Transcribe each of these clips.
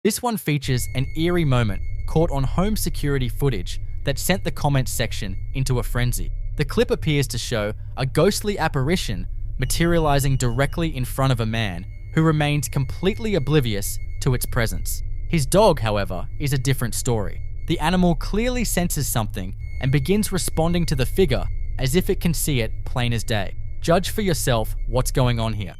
This one features an eerie moment caught on home security footage that sent the comments section into a frenzy. The clip appears to show a ghostly apparition materializing directly in front of a man who remains completely oblivious to its presence. His dog, however, is a different story. The animal clearly senses something and begins responding to the figure as if it can see it plain as day. Judge for yourself what's going on here.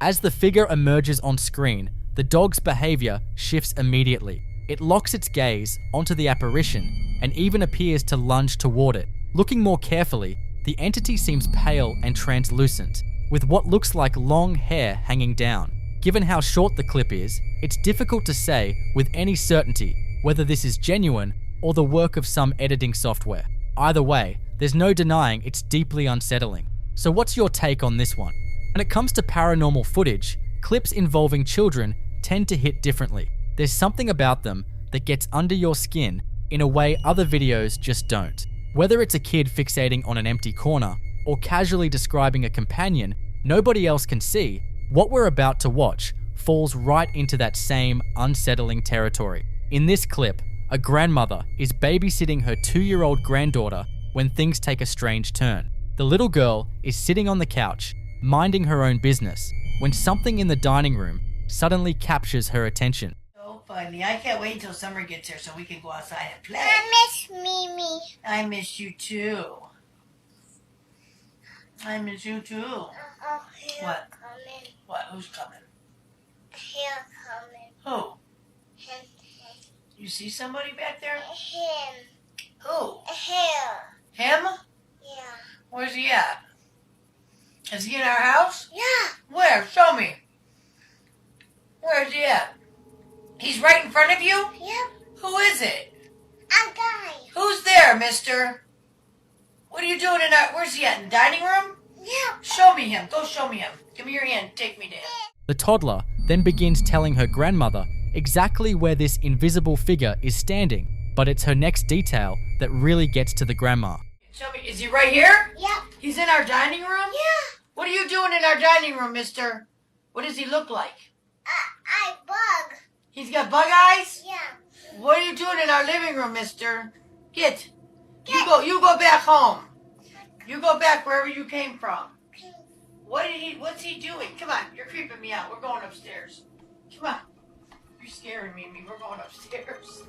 As the figure emerges on screen, the dog's behavior shifts immediately. It locks its gaze onto the apparition and even appears to lunge toward it. Looking more carefully, the entity seems pale and translucent, with what looks like long hair hanging down. Given how short the clip is, it's difficult to say with any certainty whether this is genuine or the work of some editing software. Either way, there's no denying it's deeply unsettling. So what's your take on this one? When it comes to paranormal footage, clips involving children tend to hit differently. There's something about them that gets under your skin in a way other videos just don't. Whether it's a kid fixating on an empty corner or casually describing a companion nobody else can see, what we're about to watch falls right into that same unsettling territory. In this clip, a grandmother is babysitting her 2-year-old granddaughter when things take a strange turn. The little girl is sitting on the couch, minding her own business, when something in the dining room suddenly captures her attention. So funny. I can't wait until summer gets here so we can go outside and play. I miss Mimi. I miss you too. I miss you too. Here What? coming. What? Who's coming? Here coming. Who? Him. You see somebody back there? Him. Who? Here. Him? Yeah. Where's he at? Is he in our house? Yeah. Where? Show me. Where is he at? He's right in front of you? Yep. Who is it? A guy. Who's there, mister? What are you doing in our... Where's he at? In the dining room? Yep. Show me him. Go show me him. Give me your hand. Take me to him. The toddler then begins telling her grandmother exactly where this invisible figure is standing, but it's her next detail that really gets to the grandma. Show me. Is he right here? Yep. He's in our dining room? Yeah. What are you doing in our dining room, mister? What does he look like? I bug. He's got bug eyes? Yeah. What are you doing in our living room, mister? Get. You go back home. You go back wherever you came from. What's he doing? Come on, you're creeping me out. We're going upstairs. Come on. You're scaring me. We're going upstairs.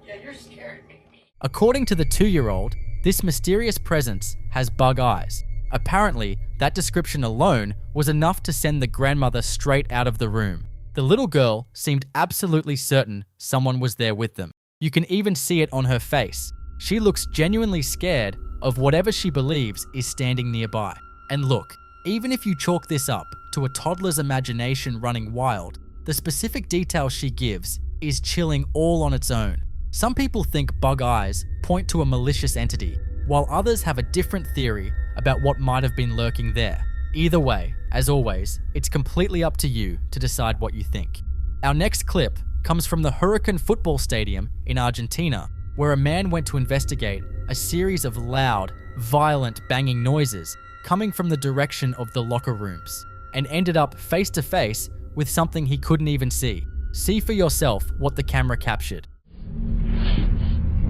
Yeah, you're scaring me. According to the 2-year-old, this mysterious presence has bug eyes. Apparently, that description alone was enough to send the grandmother straight out of the room. The little girl seemed absolutely certain someone was there with them. You can even see it on her face. She looks genuinely scared of whatever she believes is standing nearby. And look, even if you chalk this up to a toddler's imagination running wild, the specific detail she gives is chilling all on its own. Some people think bug eyes point to a malicious entity, while others have a different theory about what might have been lurking there. Either way, as always, it's completely up to you to decide what you think. Our next clip comes from the Hurricane football stadium in Argentina, where a man went to investigate a series of loud, violent banging noises coming from the direction of the locker rooms, and ended up face to face with something he couldn't even see. See for yourself what the camera captured.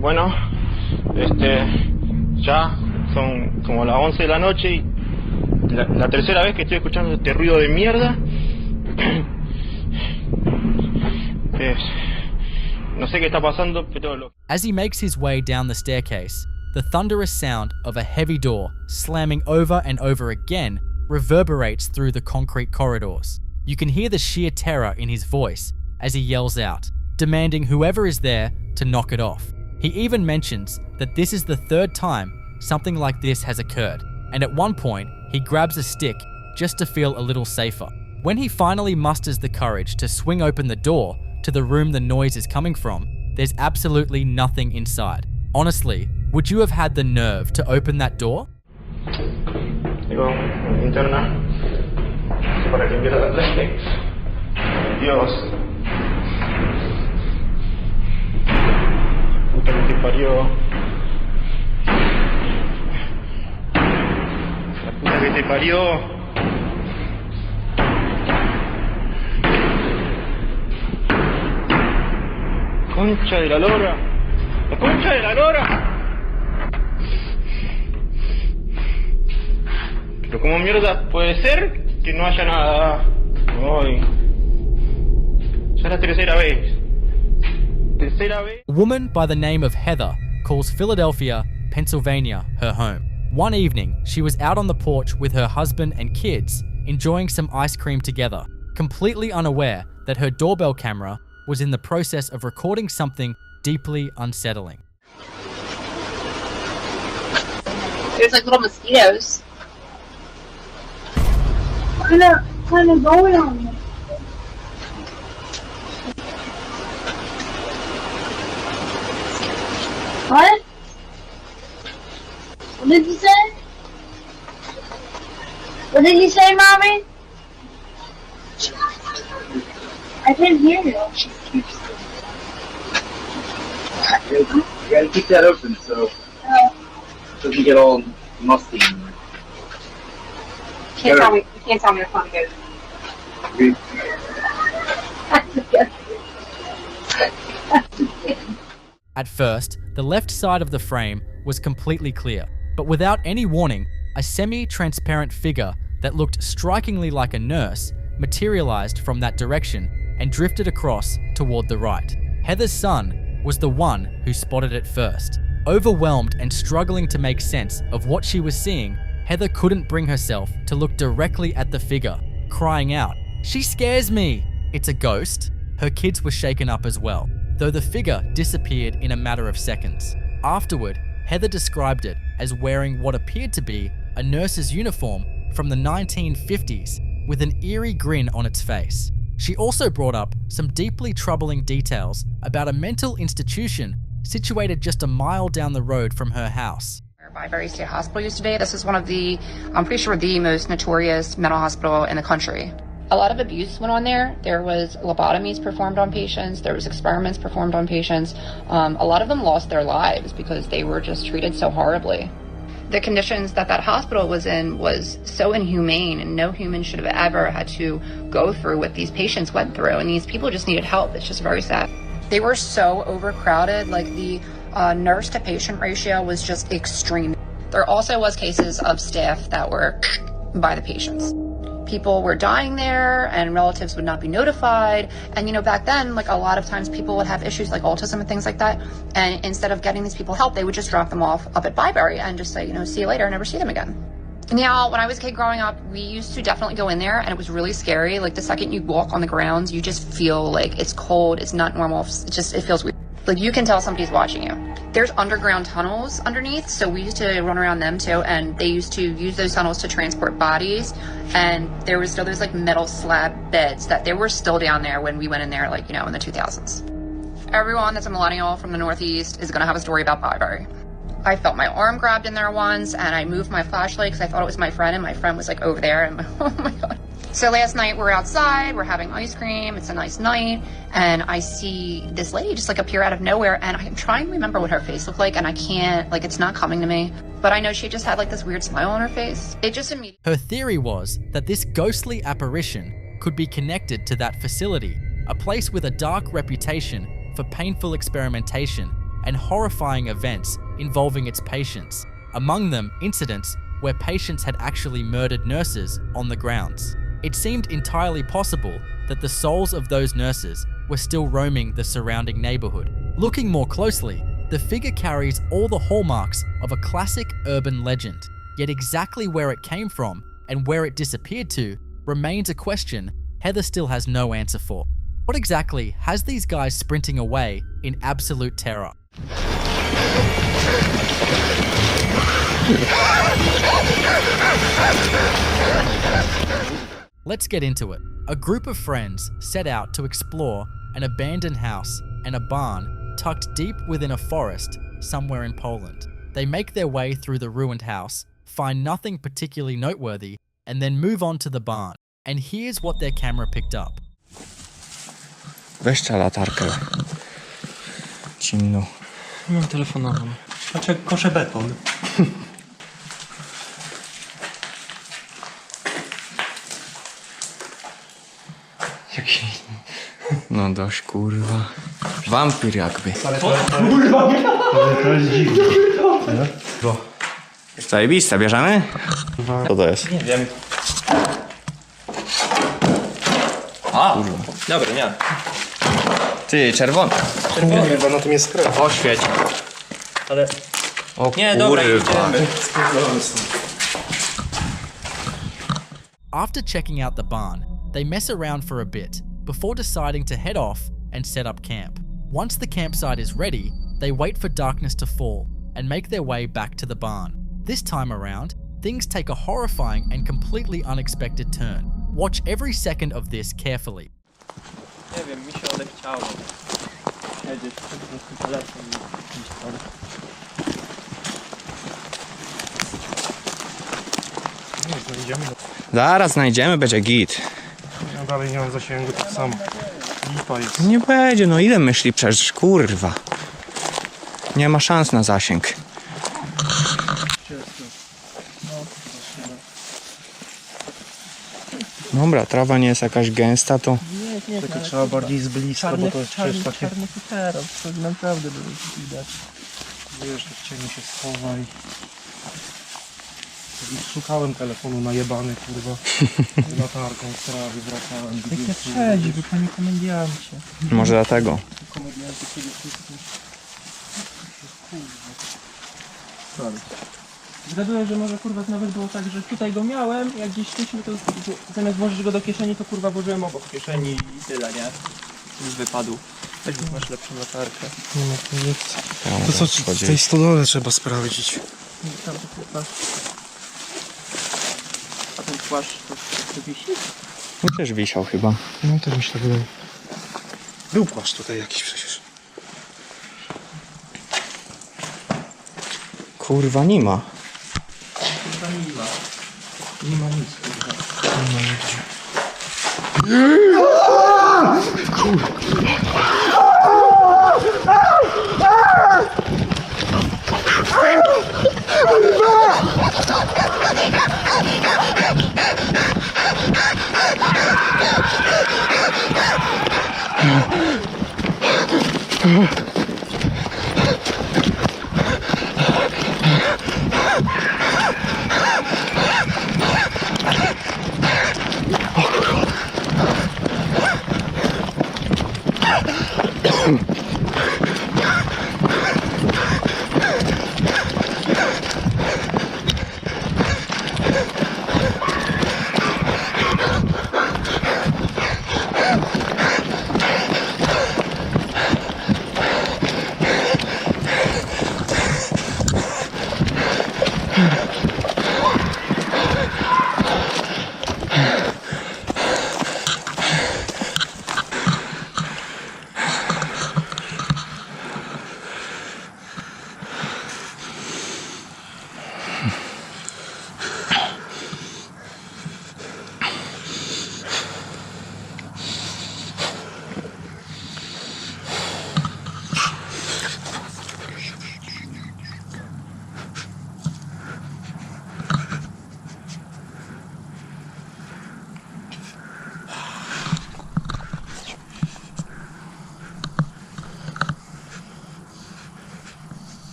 Bueno, ya son como las 11 de la noche y la tercera vez que estoy escuchando este ruido de mierda. No sé qué está pasando, pero... As he makes his way down the staircase, the thunderous sound of a heavy door slamming over and over again reverberates through the concrete corridors. You can hear the sheer terror in his voice as he yells out, demanding whoever is there to knock it off. He even mentions that this is the 3rd time something like this has occurred, and at one point, he grabs a stick just to feel a little safer. When he finally musters the courage to swing open the door to the room the noise is coming from, there's absolutely nothing inside. Honestly, would you have had the nerve to open that door? Digo, linterna, para que quiera darle. Dios. puta que te parió. La puta que te parió. Concha de la lora. La concha de la lora. Pero como mierda puede ser que no haya nada. Ay. Ya es la tercera vez. Tercera vez. A woman by the name of Heather calls Philadelphia, Pennsylvania her home. One evening, she was out on the porch with her husband and kids, enjoying some ice cream together, completely unaware that her doorbell camera was in the process of recording something deeply unsettling. There's like little mosquitoes. Kind of going on me. What? What did you say? What did you say, Mommy? I can't hear you. You gotta keep that open so it doesn't get all musty. You can't tell me your phone goes. At first, the left side of the frame was completely clear, but without any warning, a semi-transparent figure that looked strikingly like a nurse materialized from that direction and drifted across toward the right. Heather's son was the one who spotted it first. Overwhelmed and struggling to make sense of what she was seeing, Heather couldn't bring herself to look directly at the figure, crying out, "She scares me!" It's a ghost. Her kids were shaken up as well, though the figure disappeared in a matter of seconds. Afterward, Heather described it as wearing what appeared to be a nurse's uniform from the 1950s with an eerie grin on its face. She also brought up some deeply troubling details about a mental institution situated just a mile down the road from her house. Byberry State Hospital used to be. This is one of the, I'm pretty sure, the most notorious mental hospital in the country. A lot of abuse went on there. There was lobotomies performed on patients. There was experiments performed on patients. A lot of them lost their lives because they were just treated so horribly. The conditions that that hospital was in was so inhumane, and no human should have ever had to go through what these patients went through, and these people just needed help. It's just very sad. They were so overcrowded, like the nurse to patient ratio was just extreme. There also was cases of staff that were by the patients. People were dying there and relatives would not be notified. And, you know, back then, like, a lot of times people would have issues like autism and things like that. And instead of getting these people help, they would just drop them off up at Byberry and just say, you know, see you later, and never see them again. Now, when I was a kid growing up, we used to definitely go in there, and it was really scary. Like, the second you walk on the grounds, you just feel like it's cold, it's not normal, it feels weird. Like, you can tell somebody's watching you. There's underground tunnels underneath, so we used to run around them too, and they used to use those tunnels to transport bodies, and there was still those like metal slab beds that they were still down there when we went in there, like, you know, in the 2000s. Everyone that's a millennial from the Northeast is gonna have a story about Byberry. I felt my arm grabbed in there once, and I moved my flashlight because I thought it was my friend, and my friend was like over there, and oh my God. So last night we're outside, we're having ice cream, it's a nice night, and I see this lady just like appear out of nowhere, and I'm trying to remember what her face looked like, and I can't, like, it's not coming to me. But I know she just had like this weird smile on her face. It just immediately... Her theory was that this ghostly apparition could be connected to that facility, a place with a dark reputation for painful experimentation and horrifying events involving its patients, among them incidents where patients had actually murdered nurses on the grounds. It seemed entirely possible that the souls of those nurses were still roaming the surrounding neighborhood. Looking more closely, the figure carries all the hallmarks of a classic urban legend, yet exactly where it came from and where it disappeared to remains a question Heather still has no answer for. What exactly has these guys sprinting away in absolute terror? Let's get into it. A group of friends set out to explore an abandoned house and a barn tucked deep within a forest somewhere in Poland. They make their way through the ruined house, find nothing particularly noteworthy, and then move on to the barn. And here's what their camera picked up. Weź tę latarkę. Ciemno. Mam telefonową. Patrz jak kosze beton. Jaki... No dość kurwa. Wampir jakby. To jest dziwne. Zajebiste, bierzemy? Co to jest? Nie wiem. A! Dobra, nie. Ty, czerwony. Czerwony chyba na tym jest krew. Oświeć. Ale... O Nie, dobra, kurwa. idziemy. After checking out the barn, they mess around for a bit before deciding to head off and set up camp. Once the campsite is ready, they wait for darkness to fall and make their way back to the barn. This time around, things take a horrifying and completely unexpected turn. Watch every second of this carefully. Nie wiem, mi się odechciało. Siedzieć, po prostu telefon i iść tam. Nie, znajdziemy. Zaraz znajdziemy, będzie git. Ja dalej nie mam zasięgu, tak samo. Lipa jest. Nie będzie, no ile myśli przecież, kurwa. Nie ma szans na zasięg. Dobra, trawa nie jest jakaś gęsta, to... Nie, tylko trzeba bardziej z bliska, bo to jest przecież takie... Czarny futerał, to naprawdę było widać. Wiesz, że w cieniu się schowaj. Szukałem telefonu najebany, kurwa. Latarką z trawy wracałem. Jak ja trzeźwy, panie komendiancie. Może dlatego. Komedianty przede wszystkim. Kurwa. Zgaduję, że może kurwa nawet było tak, że tutaj go miałem, jak gdzieś szliśmy, to zamiast włożyć go do kieszeni, to kurwa włożyłem obok kieszeni i tyle, nie? Już wypadł. Weź masz lepszą latarkę. Nie ma tu nic. To co, w tej stodole trzeba sprawdzić. Tam to kurwa. A ten płaszcz to wisi? No też wisiał chyba. No to mi się tak wydaje. Był płaszcz tutaj jakiś przecież. Kurwa, nie ma. Kurwa nie ma. Nie ma nic, kurwa. Nie ma nigdzie.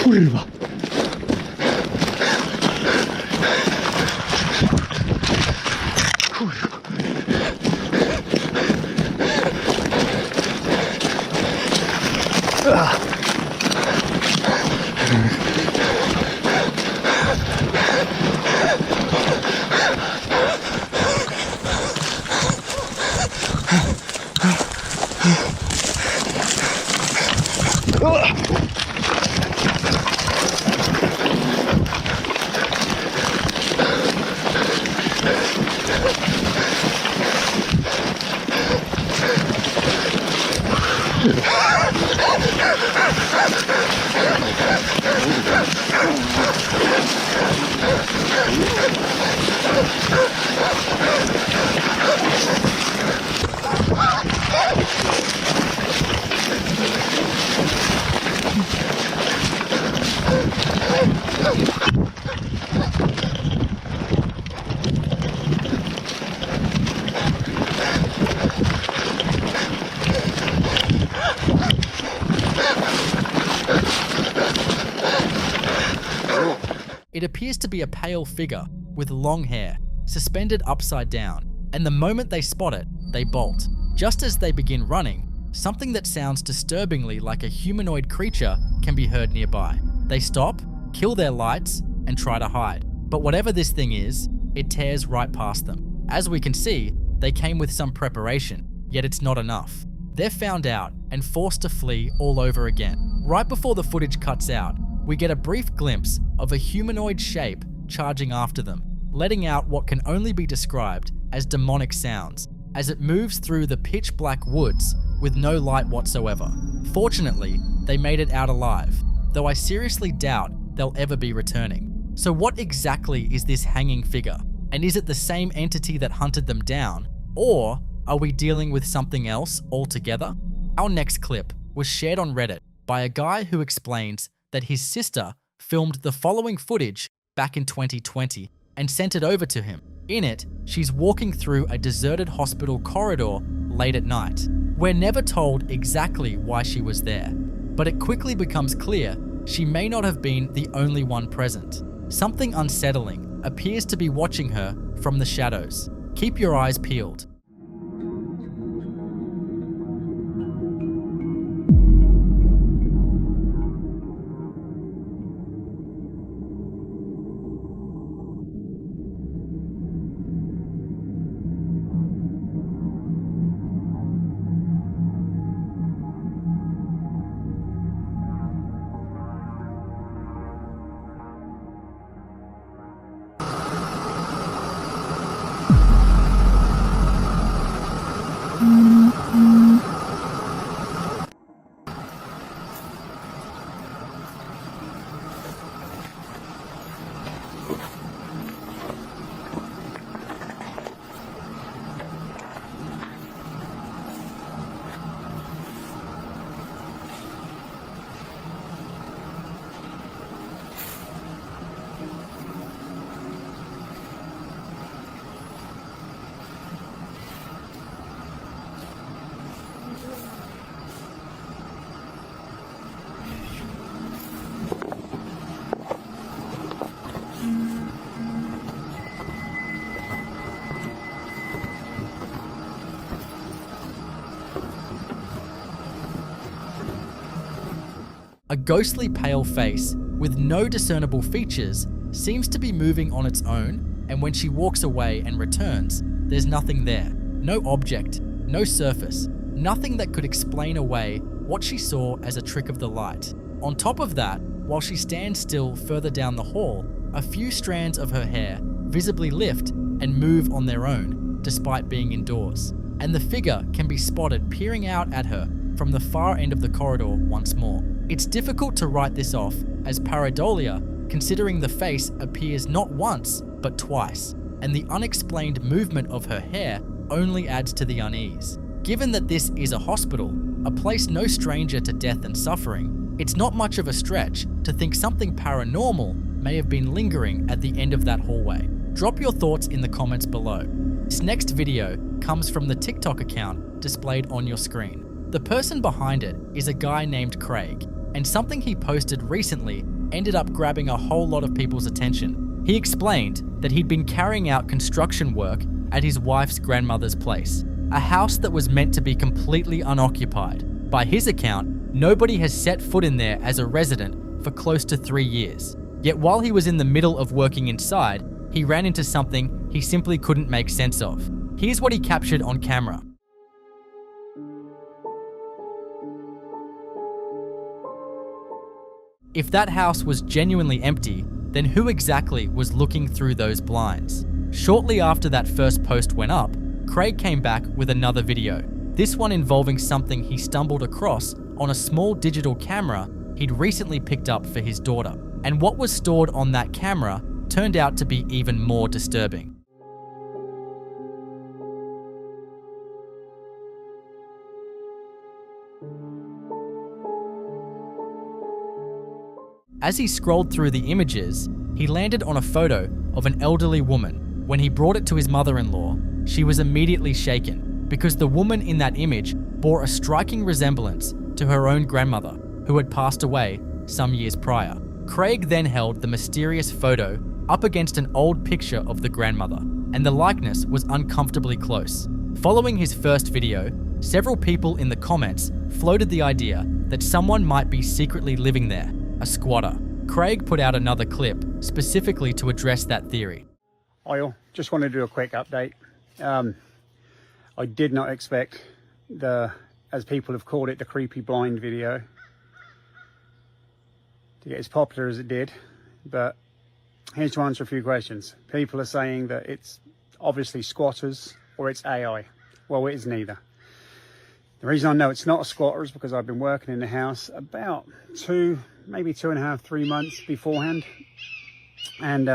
Kurwa. It appears to be a pale figure with long hair, suspended upside down, and the moment they spot it, they bolt. Just as they begin running, something that sounds disturbingly like a humanoid creature can be heard nearby. They stop, kill their lights, and try to hide. But whatever this thing is, it tears right past them. As we can see, they came with some preparation, yet it's not enough. They're found out and forced to flee all over again. Right before the footage cuts out, we get a brief glimpse of a humanoid shape charging after them, letting out what can only be described as demonic sounds as it moves through the pitch black woods with no light whatsoever. Fortunately, they made it out alive, though I seriously doubt they'll ever be returning. So what exactly is this hanging figure? And is it the same entity that hunted them down? Or are we dealing with something else altogether? Our next clip was shared on Reddit by a guy who explains that his sister filmed the following footage back in 2020 and sent it over to him. In it, she's walking through a deserted hospital corridor late at night. We're never told exactly why she was there, but it quickly becomes clear she may not have been the only one present. Something unsettling appears to be watching her from the shadows. Keep your eyes peeled. A ghostly pale face with no discernible features seems to be moving on its own, and when she walks away and returns, there's nothing there. No object, no surface, nothing that could explain away what she saw as a trick of the light. On top of that, while she stands still further down the hall, a few strands of her hair visibly lift and move on their own, despite being indoors. And the figure can be spotted peering out at her from the far end of the corridor once more. It's difficult to write this off as pareidolia, considering the face appears not once, but twice, and the unexplained movement of her hair only adds to the unease. Given that this is a hospital, a place no stranger to death and suffering, it's not much of a stretch to think something paranormal may have been lingering at the end of that hallway. Drop your thoughts in the comments below. This next video comes from the TikTok account displayed on your screen. The person behind it is a guy named Craig, and something he posted recently ended up grabbing a whole lot of people's attention. He explained that he'd been carrying out construction work at his wife's grandmother's place, a house that was meant to be completely unoccupied. By his account, nobody has set foot in there as a resident for close to 3 years. Yet while he was in the middle of working inside, he ran into something he simply couldn't make sense of. Here's what he captured on camera. If that house was genuinely empty, then who exactly was looking through those blinds? Shortly after that first post went up, Craig came back with another video. This one involving something he stumbled across on a small digital camera he'd recently picked up for his daughter. And what was stored on that camera turned out to be even more disturbing. As he scrolled through the images, he landed on a photo of an elderly woman. When he brought it to his mother-in-law, she was immediately shaken because the woman in that image bore a striking resemblance to her own grandmother, who had passed away some years prior. Craig then held the mysterious photo up against an old picture of the grandmother, and the likeness was uncomfortably close. Following his first video, several people in the comments floated the idea that someone might be secretly living there, a squatter. Craig put out another clip specifically to address that theory. I just want to do a quick update. I did not expect as people have called it, the creepy blind video to get as popular as it did, but here's to answer a few questions. People are saying that it's obviously squatters or it's AI. Well, it is neither. The reason I know it's not a squatter is because I've been working in the house about maybe 2.5, 3 months beforehand. And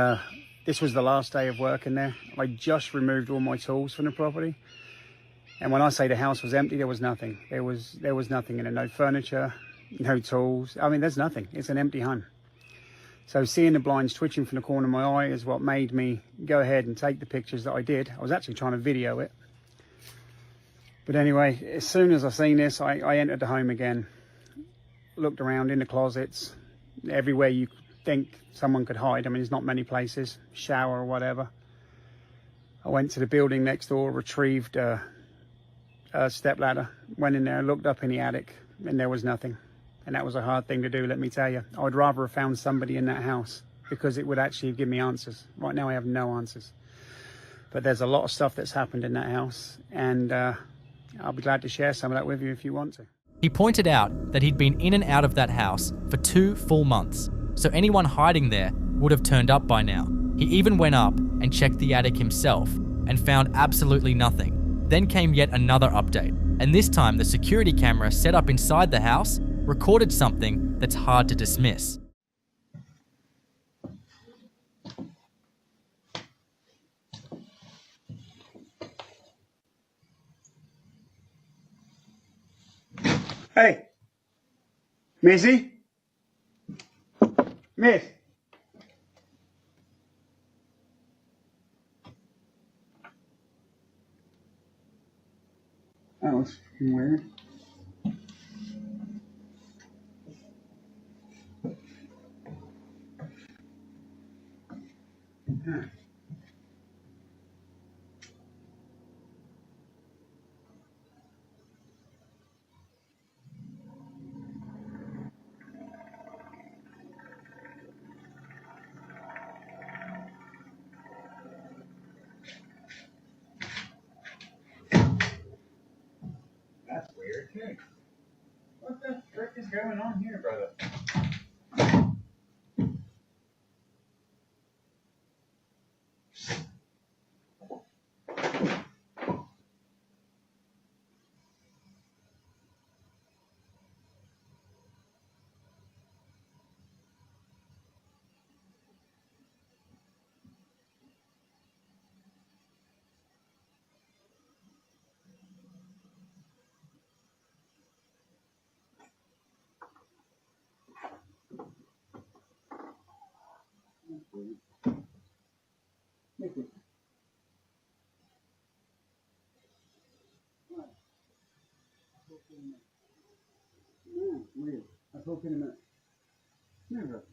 this was the last day of work in there. I just removed all my tools from the property. And when I say the house was empty, there was nothing. There was nothing in it. No furniture, no tools. I mean, there's nothing. It's an empty home. So seeing the blinds twitching from the corner of my eye is what made me go ahead and take the pictures that I did. I was actually trying to video it. But anyway, as soon as I seen this, I entered the home again, looked around in the closets, everywhere you think someone could hide. I mean, there's not many places, shower or whatever. I went to the building next door, retrieved a step ladder, went in there, looked up in the attic, and there was nothing. And that was a hard thing to do, let me tell you. I would rather have found somebody in that house because it would actually give me answers. Right now I have no answers. But there's a lot of stuff that's happened in that house, and I'll be glad to share some of that with you if you want to. He pointed out that he'd been in and out of that house for 2 full months, so anyone hiding there would have turned up by now. He even went up and checked the attic himself and found absolutely nothing. Then came yet another update, and this time the security camera set up inside the house recorded something that's hard to dismiss. Hey, Missy? Miss? That was fucking weird. Yeah. That's weird. What the frick is going on here, brother? I'll talk in a minute. Never.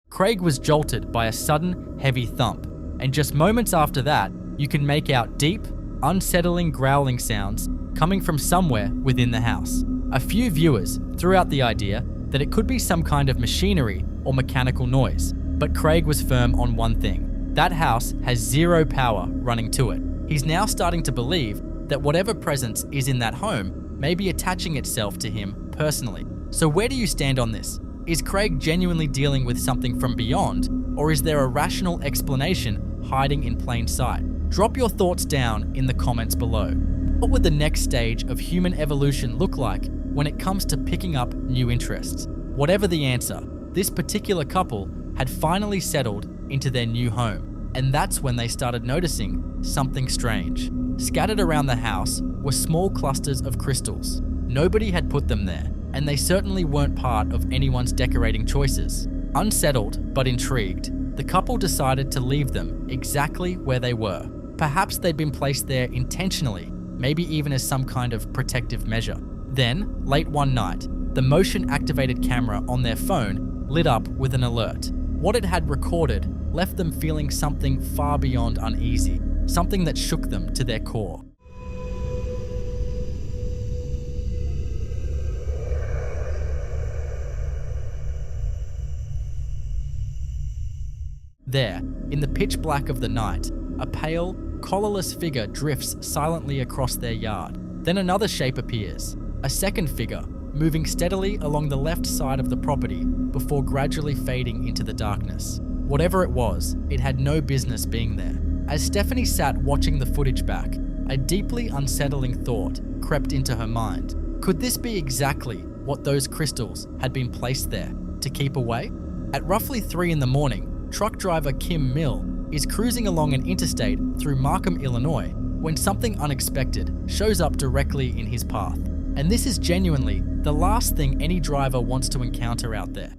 Craig was jolted by a sudden, heavy thump, and just moments after that, you can make out deep, unsettling growling sounds coming from somewhere within the house. A few viewers threw out the idea that it could be some kind of machinery or mechanical noise, but Craig was firm on one thing. That house has zero power running to it. He's now starting to believe that whatever presence is in that home may be attaching itself to him personally. So where do you stand on this? Is Craig genuinely dealing with something from beyond, or is there a rational explanation hiding in plain sight? Drop your thoughts down in the comments below. What would the next stage of human evolution look like when it comes to picking up new interests? Whatever the answer, this particular couple had finally settled into their new home, and that's when they started noticing something strange. Scattered around the house were small clusters of crystals. Nobody had put them there, and they certainly weren't part of anyone's decorating choices. Unsettled but intrigued, the couple decided to leave them exactly where they were. Perhaps they'd been placed there intentionally, maybe even as some kind of protective measure. Then, late one night, the motion-activated camera on their phone lit up with an alert. What it had recorded left them feeling something far beyond uneasy, something that shook them to their core. There, in the pitch black of the night, a pale, collarless figure drifts silently across their yard. Then another shape appears, a second figure, moving steadily along the left side of the property before gradually fading into the darkness. Whatever it was, it had no business being there. As Stephanie sat watching the footage back, a deeply unsettling thought crept into her mind. Could this be exactly what those crystals had been placed there to keep away? At roughly 3 in the morning, truck driver Kim Mill is cruising along an interstate through Markham, Illinois, when something unexpected shows up directly in his path. And this is genuinely the last thing any driver wants to encounter out there.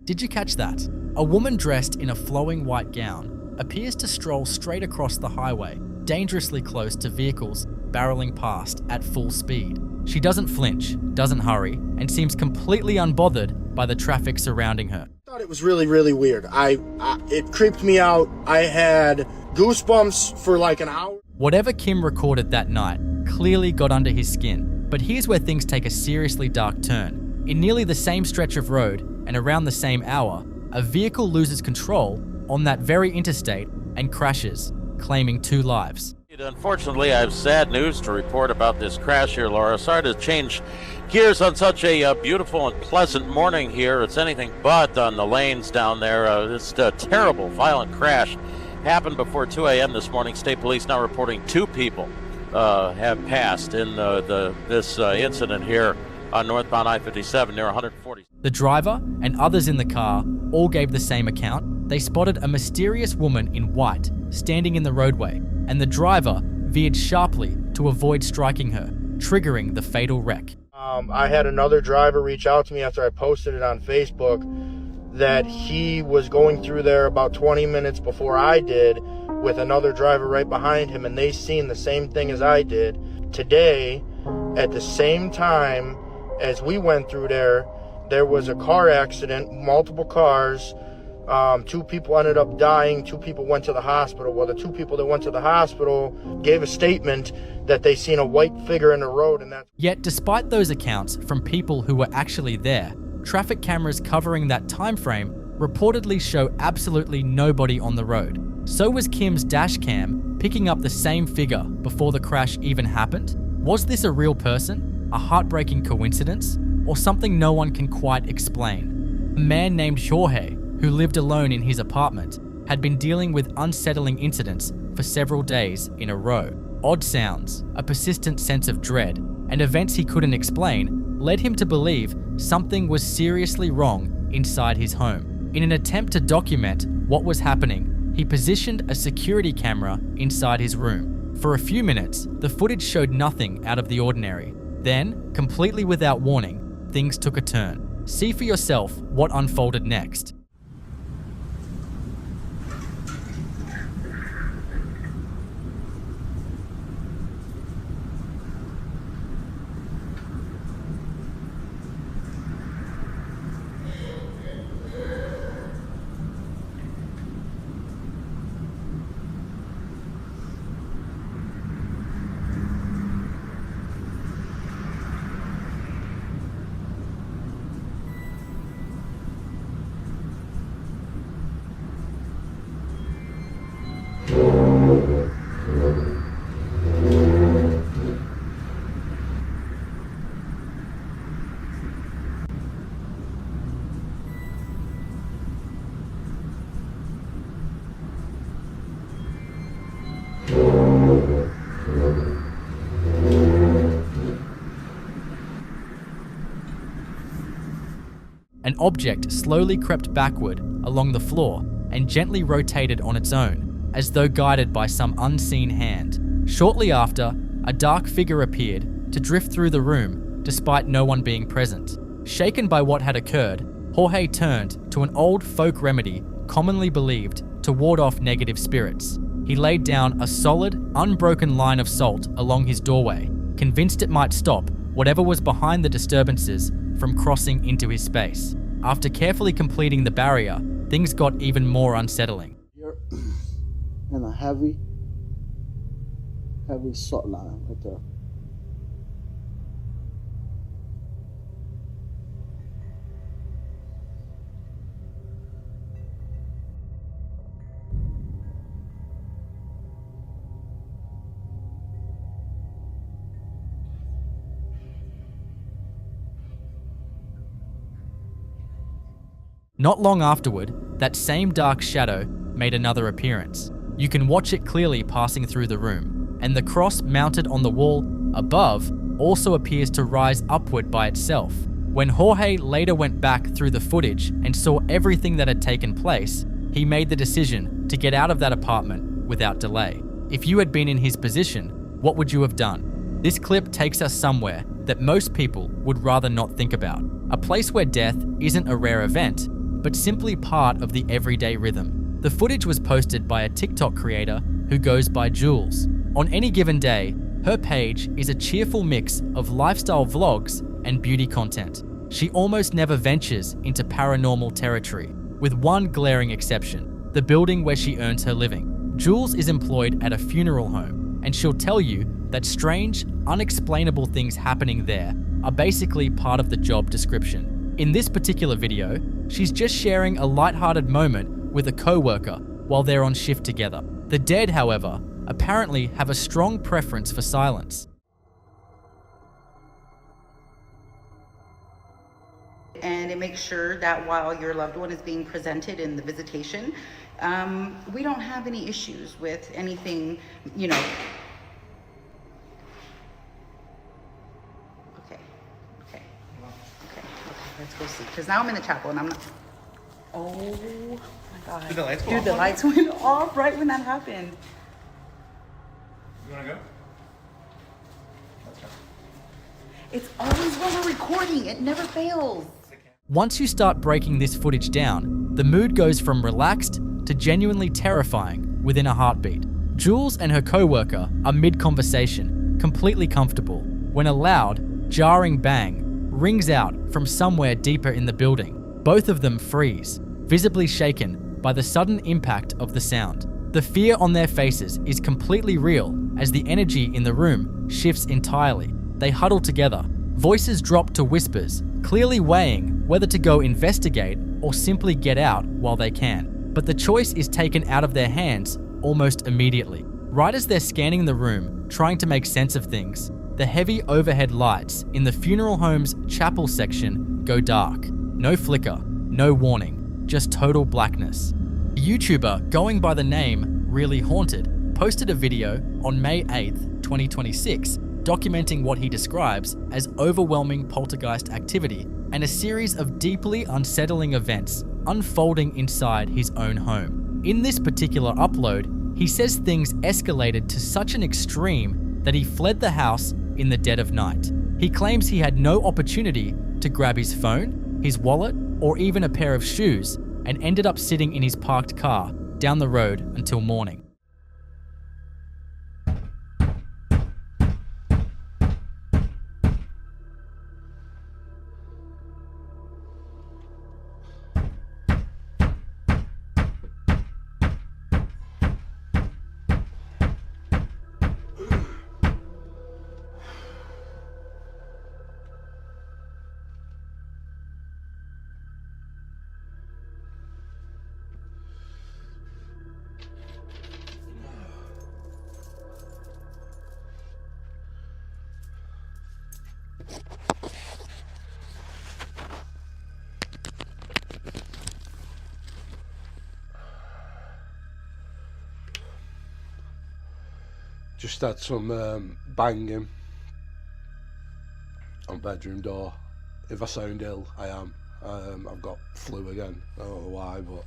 Did you catch that? A woman dressed in a flowing white gown appears to stroll straight across the highway, dangerously close to vehicles barreling past at full speed. She doesn't flinch, doesn't hurry, and seems completely unbothered by the traffic surrounding her. I thought it was really, really weird. It creeped me out. I had goosebumps for like an hour. Whatever Kim recorded that night clearly got under his skin. But here's where things take a seriously dark turn. In nearly the same stretch of road and around the same hour, a vehicle loses control on that very interstate and crashes, claiming 2 lives. Unfortunately, I have sad news to report about this crash here, Laura. Sorry to change gears on such a beautiful and pleasant morning here. It's anything but on the lanes down there. It's a terrible, violent crash. Happened before 2 a.m. this morning. State police now reporting 2 people have passed in this incident here on northbound I-57 near 140. The driver and others in the car all gave the same account. They spotted a mysterious woman in white standing in the roadway, and the driver veered sharply to avoid striking her, triggering the fatal wreck. I had another driver reach out to me after I posted it on Facebook that he was going through there about 20 minutes before I did with another driver right behind him, and they seen the same thing as I did. Today, at the same time as we went through there, there was a car accident, multiple cars. 2 people ended up dying, 2 people went to the hospital. Well, the 2 people that went to the hospital gave a statement that they seen a white figure in the road, and that. Yet despite those accounts from people who were actually there, traffic cameras covering that time frame reportedly show absolutely nobody on the road. So was Kim's dash cam picking up the same figure before the crash even happened? Was this a real person, a heartbreaking coincidence, or something no one can quite explain? A man named Jorge, who lived alone in his apartment, had been dealing with unsettling incidents for several days in a row. Odd sounds, a persistent sense of dread, and events he couldn't explain led him to believe something was seriously wrong inside his home. In an attempt to document what was happening, he positioned a security camera inside his room. For a few minutes, the footage showed nothing out of the ordinary. Then, completely without warning, things took a turn. See for yourself what unfolded next. An object slowly crept backward along the floor and gently rotated on its own, as though guided by some unseen hand. Shortly after, a dark figure appeared to drift through the room despite no one being present. Shaken by what had occurred, Jorge turned to an old folk remedy commonly believed to ward off negative spirits. He laid down a solid, unbroken line of salt along his doorway, convinced it might stop whatever was behind the disturbances from crossing into his space. After carefully completing the barrier, things got even more unsettling. You're in a heavy salt line right there. Not long afterward, that same dark shadow made another appearance. You can watch it clearly passing through the room, and the cross mounted on the wall above also appears to rise upward by itself. When Jorge later went back through the footage and saw everything that had taken place, he made the decision to get out of that apartment without delay. If you had been in his position, what would you have done? This clip takes us somewhere that most people would rather not think about. A place where death isn't a rare event, but simply part of the everyday rhythm. The footage was posted by a TikTok creator who goes by Jules. On any given day, her page is a cheerful mix of lifestyle vlogs and beauty content. She almost never ventures into paranormal territory, with one glaring exception: the building where she earns her living. Jules is employed at a funeral home, and she'll tell you that strange, unexplainable things happening there are basically part of the job description. In this particular video, she's just sharing a lighthearted moment with a co-worker while they're on shift together. The dead, however, apparently have a strong preference for silence. And it makes sure that while your loved one is being presented in the visitation, we don't have any issues with anything, you know. Let's go see, because now I'm in the chapel and I'm not. Oh my God. Did the lights go Dude, off? the lights went off right when that happened. You wanna go? Let's go. It's always when we're recording, it never fails. Once you start breaking this footage down, the mood goes from relaxed to genuinely terrifying within a heartbeat. Jules and her co-worker are mid-conversation, completely comfortable, when a loud, jarring bang rings out from somewhere deeper in the building. Both of them freeze, visibly shaken by the sudden impact of the sound. The fear on their faces is completely real as the energy in the room shifts entirely. They huddle together, voices drop to whispers, clearly weighing whether to go investigate or simply get out while they can. But the choice is taken out of their hands almost immediately. Right as they're scanning the room, trying to make sense of things, the heavy overhead lights in the funeral home's chapel section go dark. No flicker, no warning, just total blackness. A YouTuber going by the name Really Haunted posted a video on May 8th, 2026, documenting what he describes as overwhelming poltergeist activity and a series of deeply unsettling events unfolding inside his own home. In this particular upload, he says things escalated to such an extreme that he fled the house in the dead of night. He claims he had no opportunity to grab his phone, his wallet, or even a pair of shoes, and ended up sitting in his parked car down the road until morning. Just had some banging on bedroom door. If I sound ill, I am. I've got flu again. I don't know why, but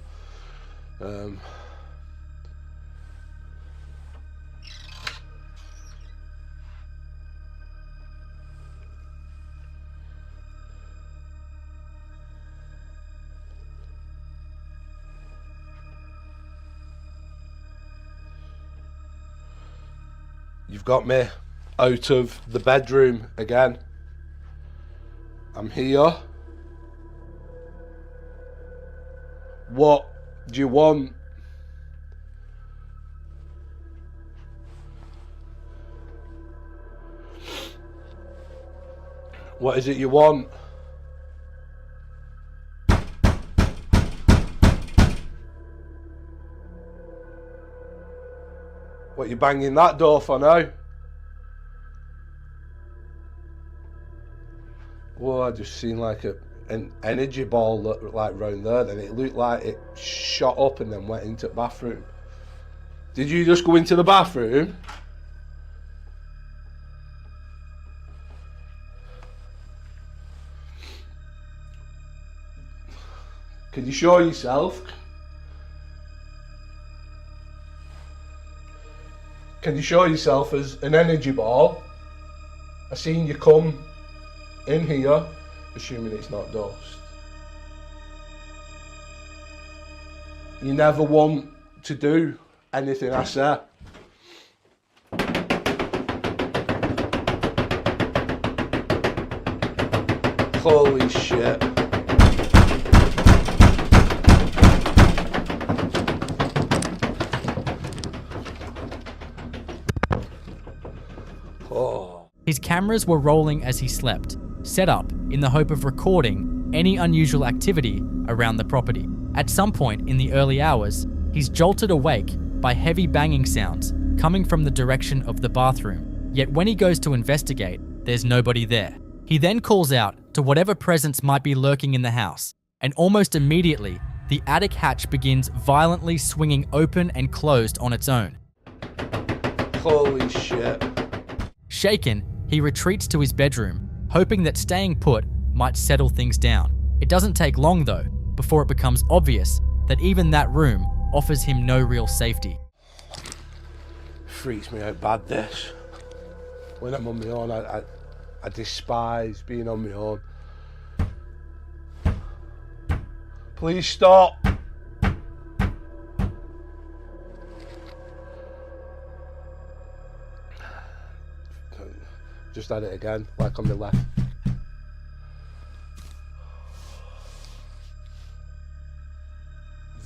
you've got me out of the bedroom again. I'm here. What do you want? What is it you want? What, you banging that door for now? Well, I just seen like an energy ball look like round there, then it looked like it shot up and then went into the bathroom. Did you just go into the bathroom? Can you show yourself? Can you show yourself as an energy ball? I seen you come in here, assuming it's not dust. You never want to do anything I say. Holy shit. His cameras were rolling as he slept, set up in the hope of recording any unusual activity around the property. At some point in the early hours, he's jolted awake by heavy banging sounds coming from the direction of the bathroom. Yet when he goes to investigate, there's nobody there. He then calls out to whatever presence might be lurking in the house, and almost immediately, the attic hatch begins violently swinging open and closed on its own. Holy shit. Shaken, he retreats to his bedroom, hoping that staying put might settle things down. It doesn't take long though, before it becomes obvious that even that room offers him no real safety. Freaks me out bad, this. When I'm on my own, I despise being on my own. Please stop. Just had it again, like on the left.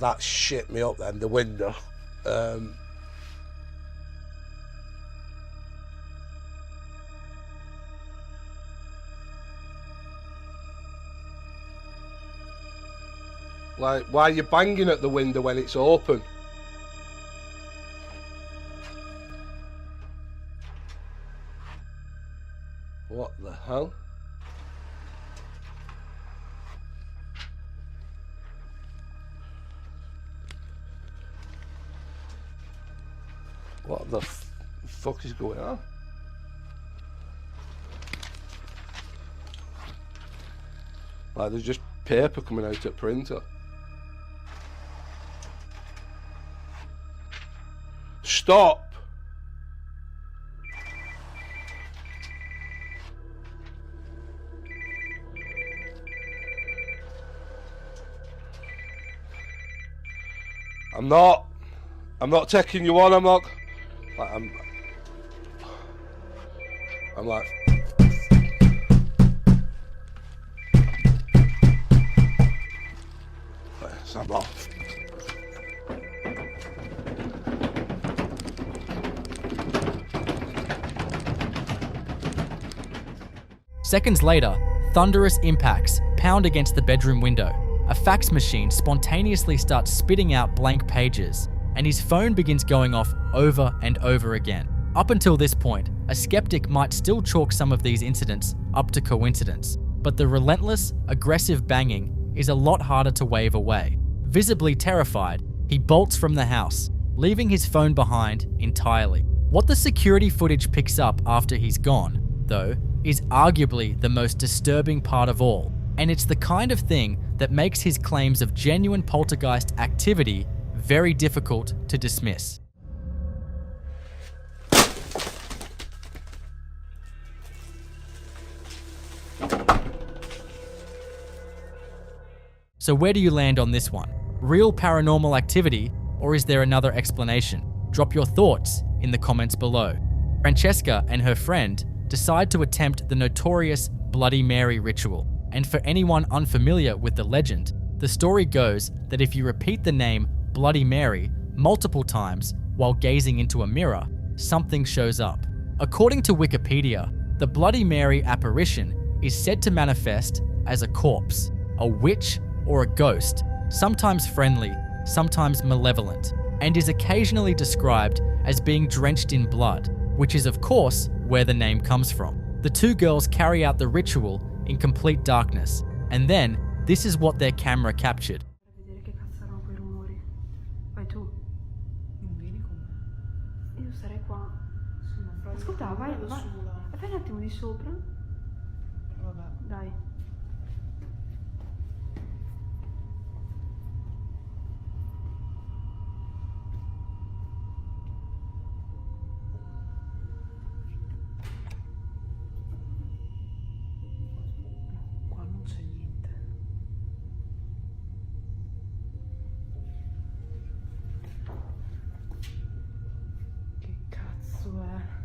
That shit me up then, the window. Like, why are you banging at the window when it's open? What the hell? What the fuck is going on? Like, there's just paper coming out at printer. Stop! I'm not taking you on, I'm like, so I'm off. Seconds later, thunderous impacts pound against the bedroom window. A fax machine spontaneously starts spitting out blank pages, and his phone begins going off over and over again. Up until this point, a skeptic might still chalk some of these incidents up to coincidence, but the relentless, aggressive banging is a lot harder to wave away. Visibly terrified, he bolts from the house, leaving his phone behind entirely. What the security footage picks up after he's gone, though, is arguably the most disturbing part of all, and it's the kind of thing that makes his claims of genuine poltergeist activity very difficult to dismiss. So where do you land on this one? Real paranormal activity, or is there another explanation? Drop your thoughts in the comments below. Francesca and her friend decide to attempt the notorious Bloody Mary ritual. And for anyone unfamiliar with the legend, the story goes that if you repeat the name Bloody Mary multiple times while gazing into a mirror, something shows up. According to Wikipedia, the Bloody Mary apparition is said to manifest as a corpse, a witch, or a ghost, sometimes friendly, sometimes malevolent, and is occasionally described as being drenched in blood, which is of course where the name comes from. The two girls carry out the ritual in complete darkness, and then this is what their camera captured. Ascolta, vai un attimo di sopra. Dai. Qua non c'è niente. Che cazzo è?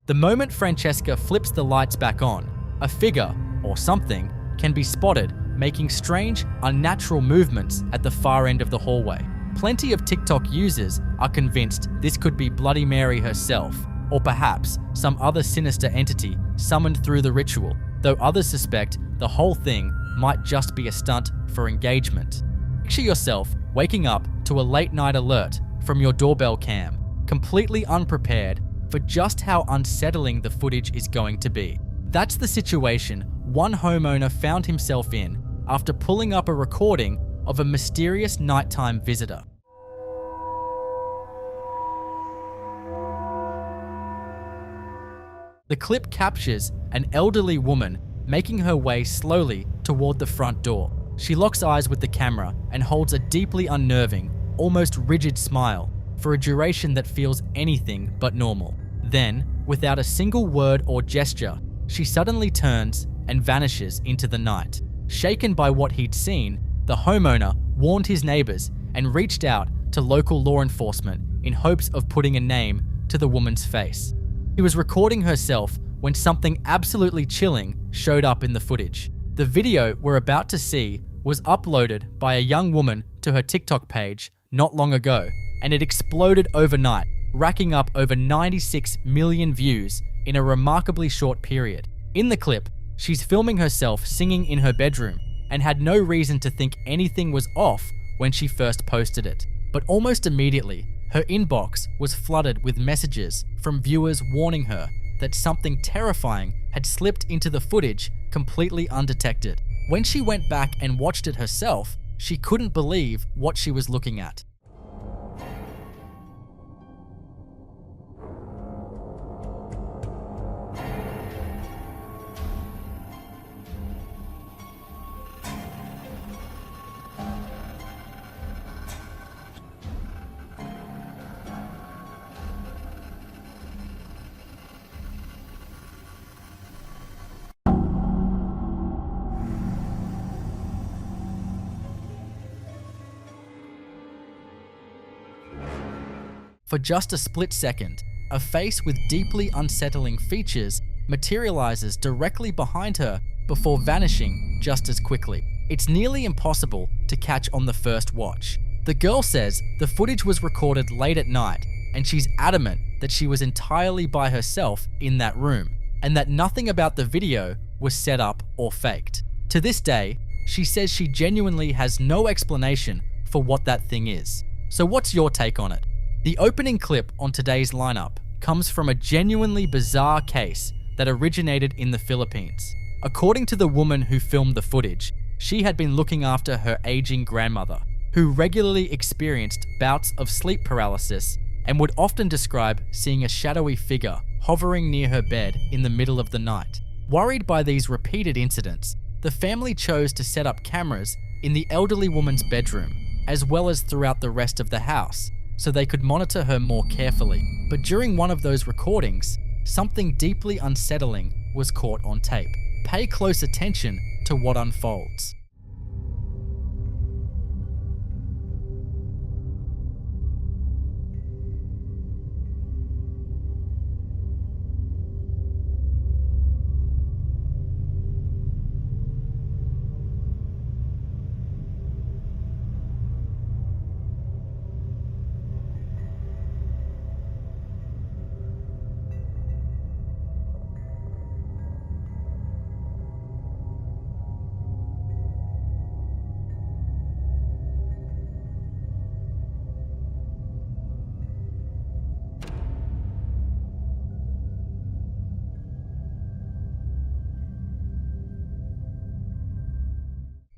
The moment Francesca flips the lights back on, a figure, or something, can be spotted making strange, unnatural movements at the far end of the hallway. Plenty of TikTok users are convinced this could be Bloody Mary herself, or perhaps some other sinister entity summoned through the ritual, though others suspect the whole thing might just be a stunt for engagement. Picture yourself waking up to a late night alert from your doorbell cam, completely unprepared for just how unsettling the footage is going to be. That's the situation one homeowner found himself in after pulling up a recording of a mysterious nighttime visitor. The clip captures an elderly woman making her way slowly toward the front door. She locks eyes with the camera and holds a deeply unnerving, almost rigid smile for a duration that feels anything but normal. Then, without a single word or gesture, she suddenly turns and vanishes into the night. Shaken by what he'd seen, the homeowner warned his neighbors and reached out to local law enforcement in hopes of putting a name to the woman's face. She was recording herself when something absolutely chilling showed up in the footage. The video we're about to see was uploaded by a young woman to her TikTok page not long ago, and it exploded overnight, racking up over 96 million views in a remarkably short period. In the clip, she's filming herself singing in her bedroom and had no reason to think anything was off when she first posted it. But almost immediately, her inbox was flooded with messages from viewers warning her that something terrifying had slipped into the footage completely undetected. When she went back and watched it herself, she couldn't believe what she was looking at. For just a split second, a face with deeply unsettling features materializes directly behind her before vanishing just as quickly. It's nearly impossible to catch on the first watch. The girl says the footage was recorded late at night, and she's adamant that she was entirely by herself in that room, and that nothing about the video was set up or faked. To this day, she says she genuinely has no explanation for what that thing is. So what's your take on it? The opening clip on today's lineup comes from a genuinely bizarre case that originated in the Philippines. According to the woman who filmed the footage, she had been looking after her aging grandmother, who regularly experienced bouts of sleep paralysis and would often describe seeing a shadowy figure hovering near her bed in the middle of the night. Worried by these repeated incidents, the family chose to set up cameras in the elderly woman's bedroom, as well as throughout the rest of the house, so they could monitor her more carefully. But during one of those recordings, something deeply unsettling was caught on tape. Pay close attention to what unfolds.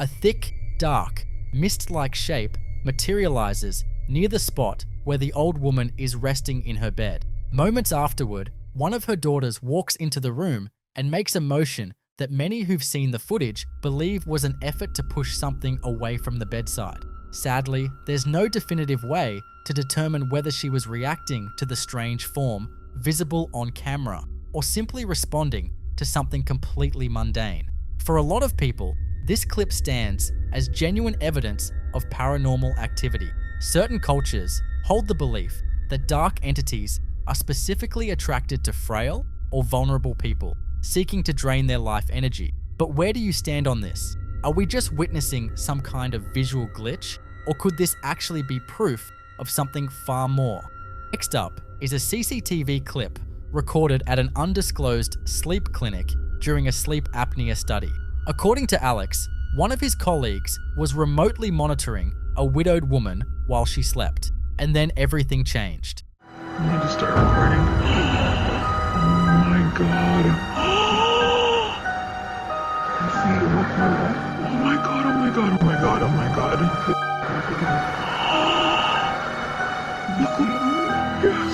A thick, dark, mist-like shape materializes near the spot where the old woman is resting in her bed. Moments afterward, one of her daughters walks into the room and makes a motion that many who've seen the footage believe was an effort to push something away from the bedside. Sadly, there's no definitive way to determine whether she was reacting to the strange form visible on camera or simply responding to something completely mundane. For a lot of people, this clip stands as genuine evidence of paranormal activity. Certain cultures hold the belief that dark entities are specifically attracted to frail or vulnerable people, seeking to drain their life energy. But where do you stand on this? Are we just witnessing some kind of visual glitch, or could this actually be proof of something far more? Next up is a CCTV clip recorded at an undisclosed sleep clinic during a sleep apnea study. According to Alex, one of his colleagues was remotely monitoring a widowed woman while she slept, and then everything changed. I'm going to start recording. Oh my god. I see it. Oh my god, oh my god, oh my god, oh my god. Yes.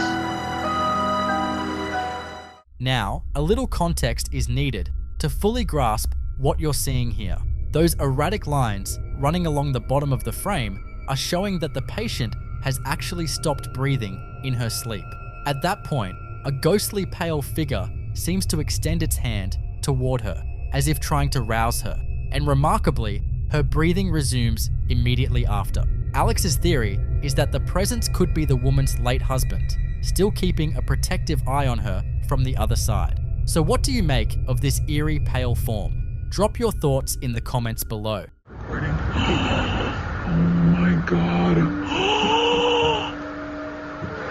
Now, a little context is needed to fully grasp what you're seeing here. Those erratic lines running along the bottom of the frame are showing that the patient has actually stopped breathing in her sleep. At that point, a ghostly pale figure seems to extend its hand toward her, as if trying to rouse her, and remarkably, her breathing resumes immediately after. Alex's theory is that the presence could be the woman's late husband, still keeping a protective eye on her from the other side. So what do you make of this eerie pale form? Drop your thoughts in the comments below. Recording. Oh my god.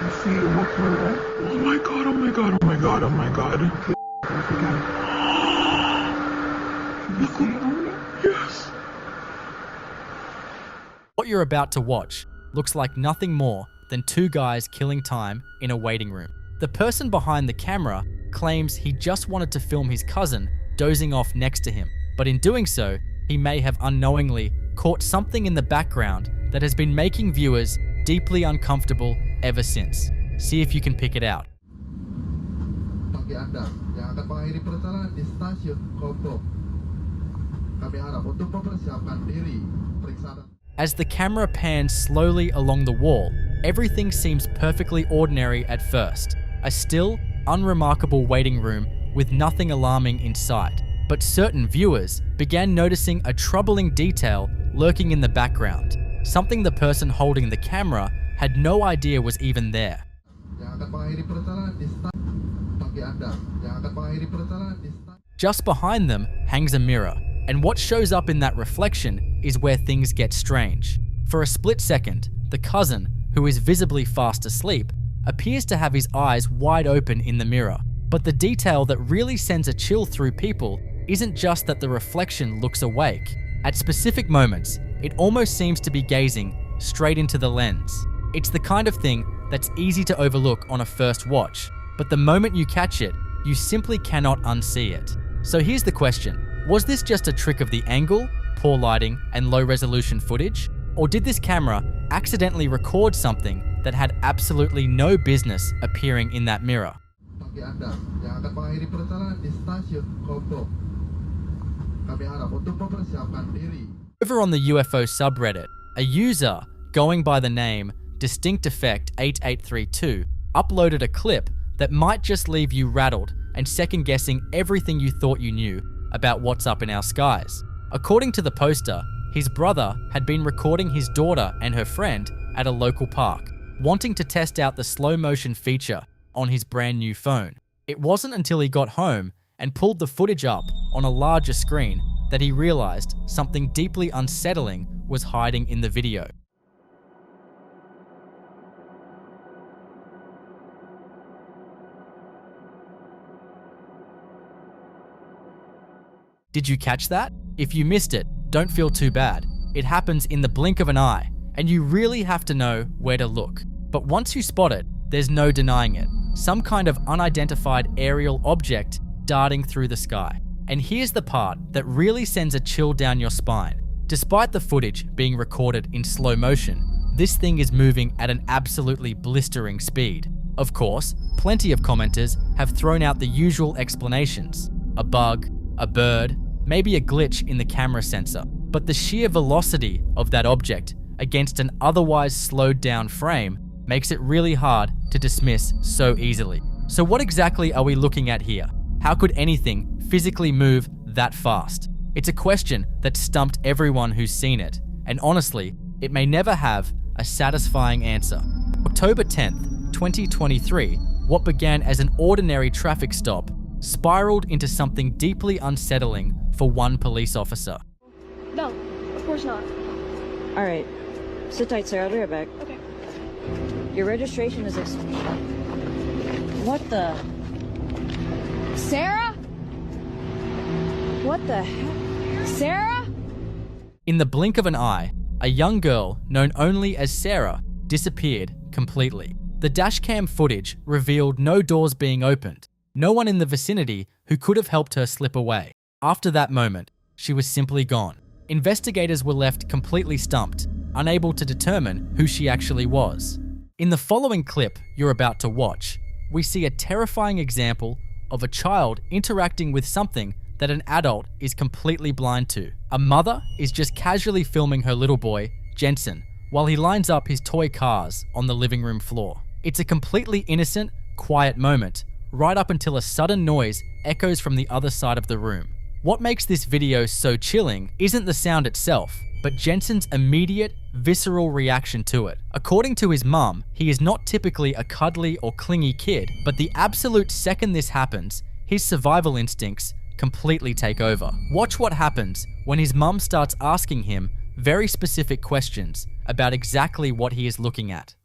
I see him up there. Oh my god, oh my god, oh my god, oh my god. You see it over there? Yes. What you're about to watch looks like nothing more than two guys killing time in a waiting room. The person behind the camera claims he just wanted to film his cousin dozing off next to him, but in doing so, he may have unknowingly caught something in the background that has been making viewers deeply uncomfortable ever since. See if you can pick it out. Bagi Anda yang akan mengakhiri perjalanan di stasiun Kopo, kami harap untuk mempersiapkan diri. As the camera pans slowly along the wall, everything seems perfectly ordinary at first. A still, unremarkable waiting room with nothing alarming in sight. But certain viewers began noticing a troubling detail lurking in the background, something the person holding the camera had no idea was even there. Just behind them hangs a mirror, and what shows up in that reflection is where things get strange. For a split second, the cousin, who is visibly fast asleep, appears to have his eyes wide open in the mirror. But the detail that really sends a chill through people isn't just that the reflection looks awake. At specific moments, it almost seems to be gazing straight into the lens. It's the kind of thing that's easy to overlook on a first watch, but the moment you catch it, you simply cannot unsee it. So here's the question. Was this just a trick of the angle, poor lighting, and low-resolution footage? Or did this camera accidentally record something that had absolutely no business appearing in that mirror? Bagi Anda yang akan mengakhiri perjalanan di stasiun Kopo, kami harap untuk mempersiapkan diri. Over on the UFO subreddit, a user going by the name Distinct Effect 8832 uploaded a clip that might just leave you rattled and second-guessing everything you thought you knew about what's up in our skies. According to the poster, his brother had been recording his daughter and her friend at a local park, wanting to test out the slow motion feature on his brand new phone. It wasn't until he got home and pulled the footage up on a larger screen that he realized something deeply unsettling was hiding in the video. Did you catch that? If you missed it, don't feel too bad. It happens in the blink of an eye, and you really have to know where to look. But once you spot it, there's no denying it. Some kind of unidentified aerial object darting through the sky. And here's the part that really sends a chill down your spine. Despite the footage being recorded in slow motion, this thing is moving at an absolutely blistering speed. Of course, plenty of commenters have thrown out the usual explanations. A bug, a bird, maybe a glitch in the camera sensor. But the sheer velocity of that object against an otherwise slowed down frame makes it really hard to dismiss so easily. So what exactly are we looking at here? How could anything physically move that fast? It's a question that stumped everyone who's seen it, and honestly, it may never have a satisfying answer. October 10th, 2023, what began as an ordinary traffic stop spiraled into something deeply unsettling for one police officer. No, of course not. All right, sit tight, sir. I'll be right back. Okay. Your registration is What the? Sarah? What the heck? Sarah? In the blink of an eye, a young girl known only as Sarah disappeared completely. The dashcam footage revealed no doors being opened, no one in the vicinity who could have helped her slip away. After that moment, she was simply gone. Investigators were left completely stumped, unable to determine who she actually was. In the following clip you're about to watch, we see a terrifying example of a child interacting with something that an adult is completely blind to. A mother is just casually filming her little boy, Jensen, while he lines up his toy cars on the living room floor. It's a completely innocent, quiet moment, right up until a sudden noise echoes from the other side of the room. What makes this video so chilling isn't the sound itself, but Jensen's immediate, visceral reaction to it. According to his mum, he is not typically a cuddly or clingy kid, but the absolute second this happens, his survival instincts completely take over. Watch what happens when his mum starts asking him very specific questions about exactly what he is looking at.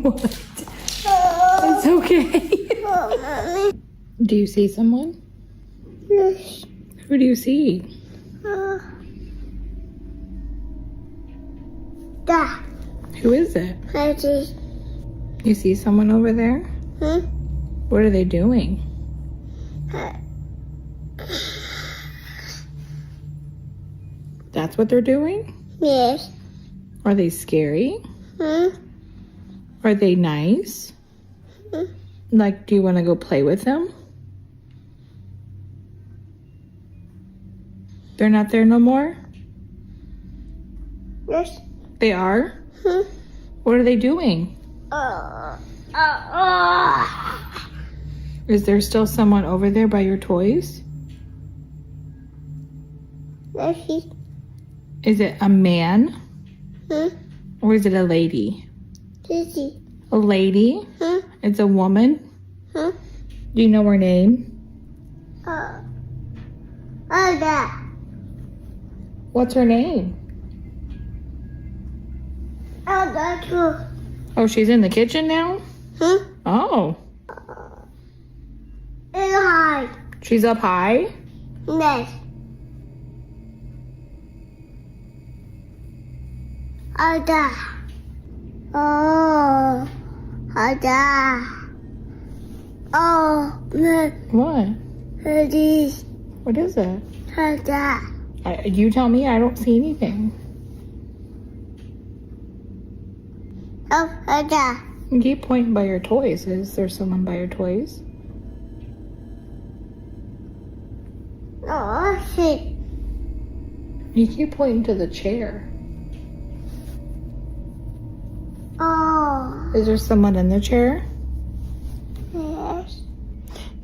What? It's okay. Do you see someone? Yes. Who do you see? Da. Who is it? I see. You see someone over there? What are they doing? That's what they're doing? Yes. Are they scary? Are they nice? Like, do you want to go play with them? They're not there no more? Yes. They are? What are they doing? Is there still someone over there by your toys? Yes. Is it a man? Or is it a lady? Sissy. A lady? It's a woman? Do you know her name? Da. What's her name? Da too. Oh, she's in the kitchen now? Oh. It's high. She's up high? Yes. Da. Oh. Da. Oh. What? This. What is it? Da. You tell me, I don't see anything. Oh. Da. You keep pointing by your toys. Is there someone by your toys? Oh, shit. You keep pointing to the chair. Oh. Is there someone in the chair? Yes.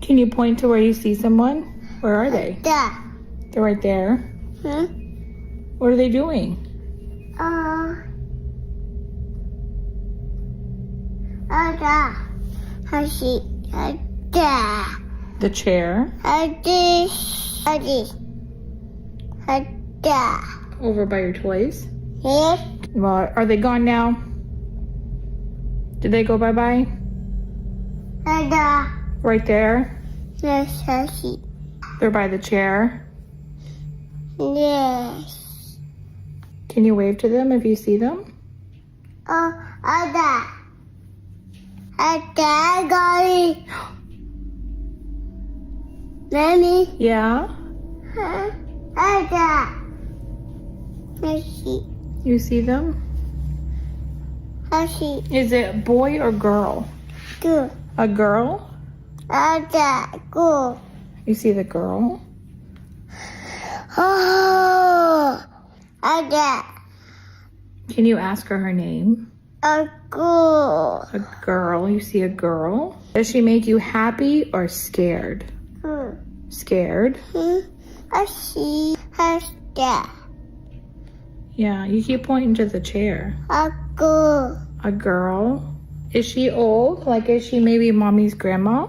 Can you point to where you see someone? Where are they? Da. They're right there. What are they doing? Da. I see. Da. The chair? This. Da. Over by your toys? Yes. Well, are they gone now? Did they go bye-bye? Da. Right there? Yes, I see. They're by the chair? Yes. Can you wave to them if you see them? Da. Da, Golly. Mommy? Yeah? Da. I see. You see them? I see. Is it boy or girl? Good. A girl? Da. Go. You see the girl? Oh. Da. Can you ask her her name? A girl. A girl. You see a girl? Does she make you happy or scared? Scared? I see her da. Yeah, you keep pointing to the chair. A girl. A girl? Is she old? Like, is she maybe mommy's grandma?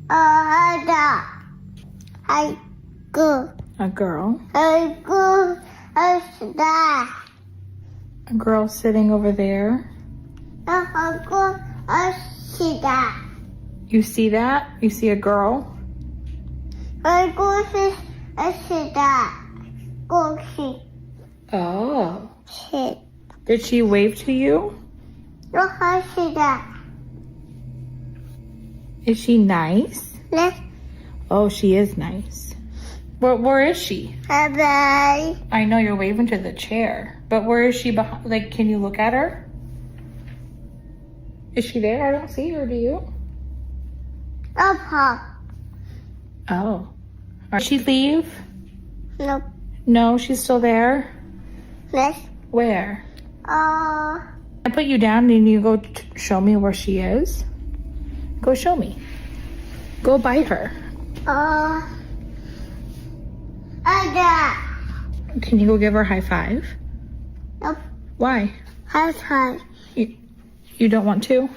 Da. I go. A girl? I go. Da. A girl sitting over there? I go. I see that. You see that? You see a girl? I go see. I see that. Go see. Oh. Shit. Did she wave to you? No, I see that. Is she nice? Yes. Oh, she is nice. Where is she? Bye. I know you're waving to the chair, but where is she behind? Like, can you look at her? Is she there? I don't see her, do you? Pop. Oh. Did she leave? Nope. No, she's still there? Yes. Where? I put you down and you go show me where she is? Go show me. Go bite her. Can you go give her a high five? Nope. Why? High five. You don't want to?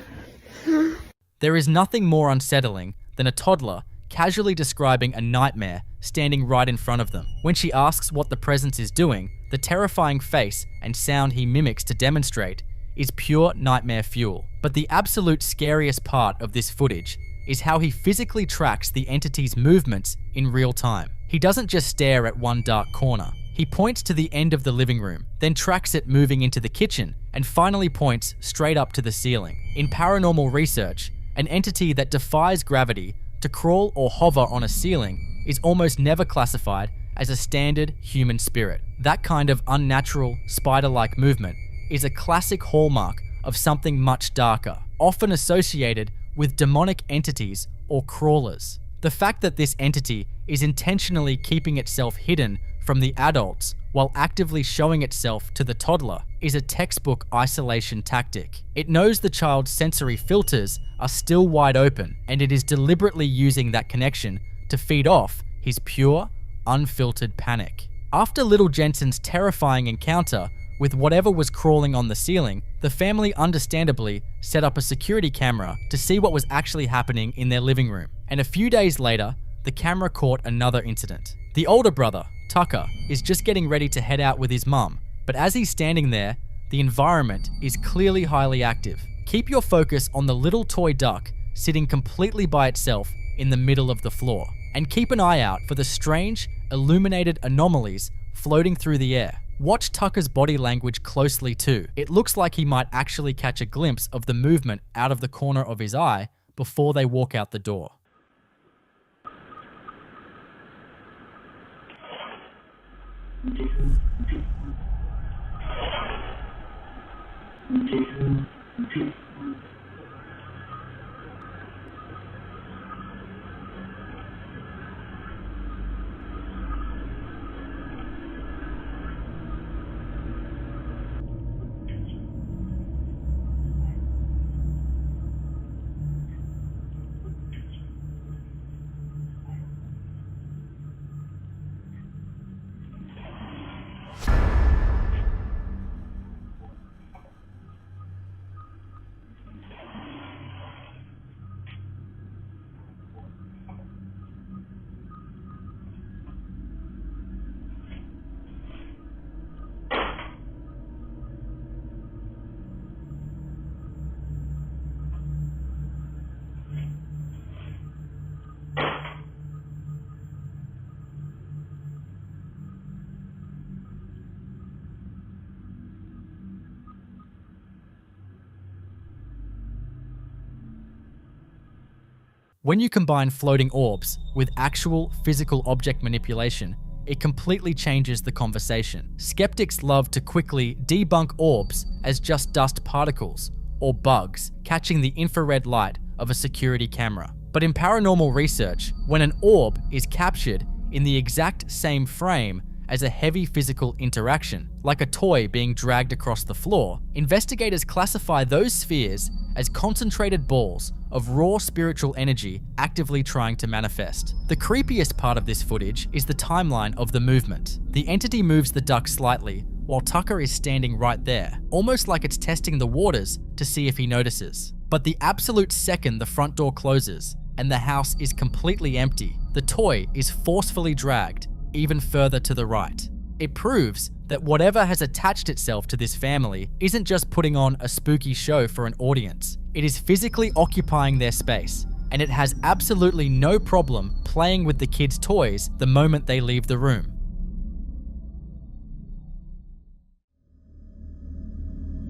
There is nothing more unsettling than a toddler casually describing a nightmare standing right in front of them. When she asks what the presence is doing, the terrifying face and sound he mimics to demonstrate is pure nightmare fuel. But the absolute scariest part of this footage is how he physically tracks the entity's movements in real time. He doesn't just stare at one dark corner. He points to the end of the living room, then tracks it moving into the kitchen, and finally points straight up to the ceiling. In paranormal research, an entity that defies gravity to crawl or hover on a ceiling is almost never classified as a standard human spirit. That kind of unnatural, spider-like movement is a classic hallmark of something much darker, often associated with demonic entities or crawlers. The fact that this entity is intentionally keeping itself hidden from the adults while actively showing itself to the toddler is a textbook isolation tactic. It knows the child's sensory filters are still wide open, and it is deliberately using that connection to feed off his pure, unfiltered panic. After little Jensen's terrifying encounter with whatever was crawling on the ceiling, the family understandably set up a security camera to see what was actually happening in their living room. And a few days later, the camera caught another incident. The older brother, Tucker, is just getting ready to head out with his mum, but as he's standing there, the environment is clearly highly active. Keep your focus on the little toy duck sitting completely by itself in the middle of the floor, and keep an eye out for the strange, illuminated anomalies floating through the air. Watch Tucker's body language closely too. It looks like he might actually catch a glimpse of the movement out of the corner of his eye before they walk out the door. When you combine floating orbs with actual physical object manipulation, it completely changes the conversation. Skeptics love to quickly debunk orbs as just dust particles or bugs catching the infrared light of a security camera. But in paranormal research, when an orb is captured in the exact same frame as a heavy physical interaction, like a toy being dragged across the floor, investigators classify those spheres as concentrated balls of raw spiritual energy actively trying to manifest. The creepiest part of this footage is the timeline of the movement. The entity moves the duck slightly while Tucker is standing right there, almost like it's testing the waters to see if he notices. But the absolute second the front door closes and the house is completely empty, the toy is forcefully dragged even further to the right. It proves that whatever has attached itself to this family isn't just putting on a spooky show for an audience. It is physically occupying their space, and it has absolutely no problem playing with the kids' toys the moment they leave the room.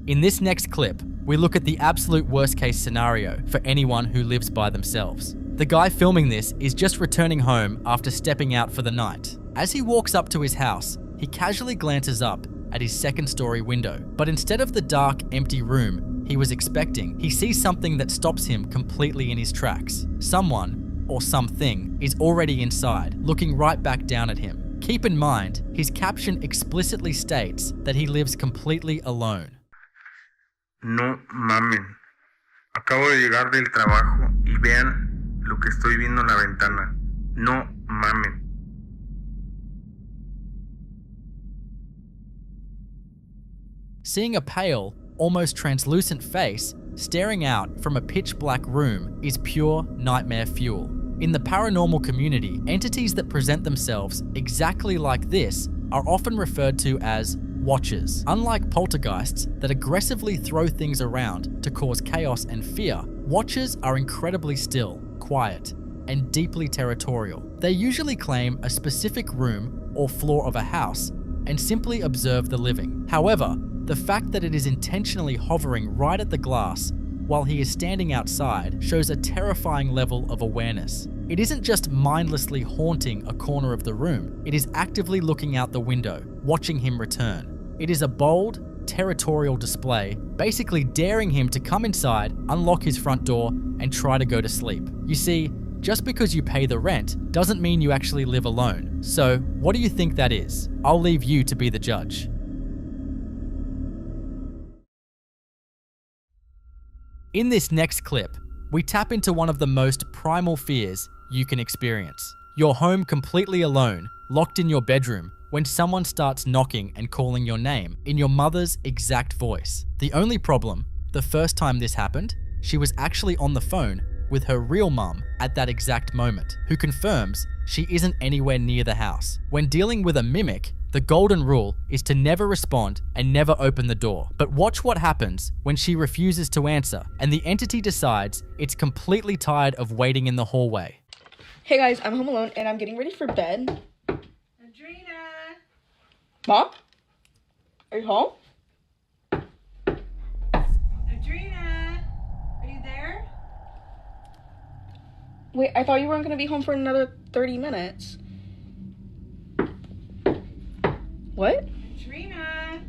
In this next clip, we look at the absolute worst case scenario for anyone who lives by themselves. The guy filming this is just returning home after stepping out for the night. As he walks up to his house, he casually glances up at his second-story window, but instead of the dark, empty room he was expecting, he sees something that stops him completely in his tracks. Someone, or something, is already inside, looking right back down at him. Keep in mind, his caption explicitly states that he lives completely alone. No mamen. Acabo de llegar del trabajo y vean lo que estoy viendo en la ventana. No mamen. Seeing a pale, almost translucent face staring out from a pitch-black room is pure nightmare fuel. In the paranormal community, entities that present themselves exactly like this are often referred to as watchers. Unlike poltergeists that aggressively throw things around to cause chaos and fear, watchers are incredibly still, quiet, and deeply territorial. They usually claim a specific room or floor of a house and simply observe the living. However, the fact that it is intentionally hovering right at the glass while he is standing outside shows a terrifying level of awareness. It isn't just mindlessly haunting a corner of the room, it is actively looking out the window, watching him return. It is a bold, territorial display, basically daring him to come inside, unlock his front door, and try to go to sleep. You see, just because you pay the rent doesn't mean you actually live alone. So, what do you think that is? I'll leave you to be the judge. In this next clip, we tap into one of the most primal fears you can experience. You're home completely alone, locked in your bedroom, when someone starts knocking and calling your name in your mother's exact voice. The only problem, the first time this happened, she was actually on the phone with her real mum at that exact moment, who confirms she isn't anywhere near the house. When dealing with a mimic, the golden rule is to never respond and never open the door. But watch what happens when she refuses to answer and the entity decides it's completely tired of waiting in the hallway. Hey guys, I'm home alone and I'm getting ready for bed. Adrena! Mom? Are you home? Adrena! Are you there? Wait, I thought you weren't going to be home for another 30 minutes. What? Adrena!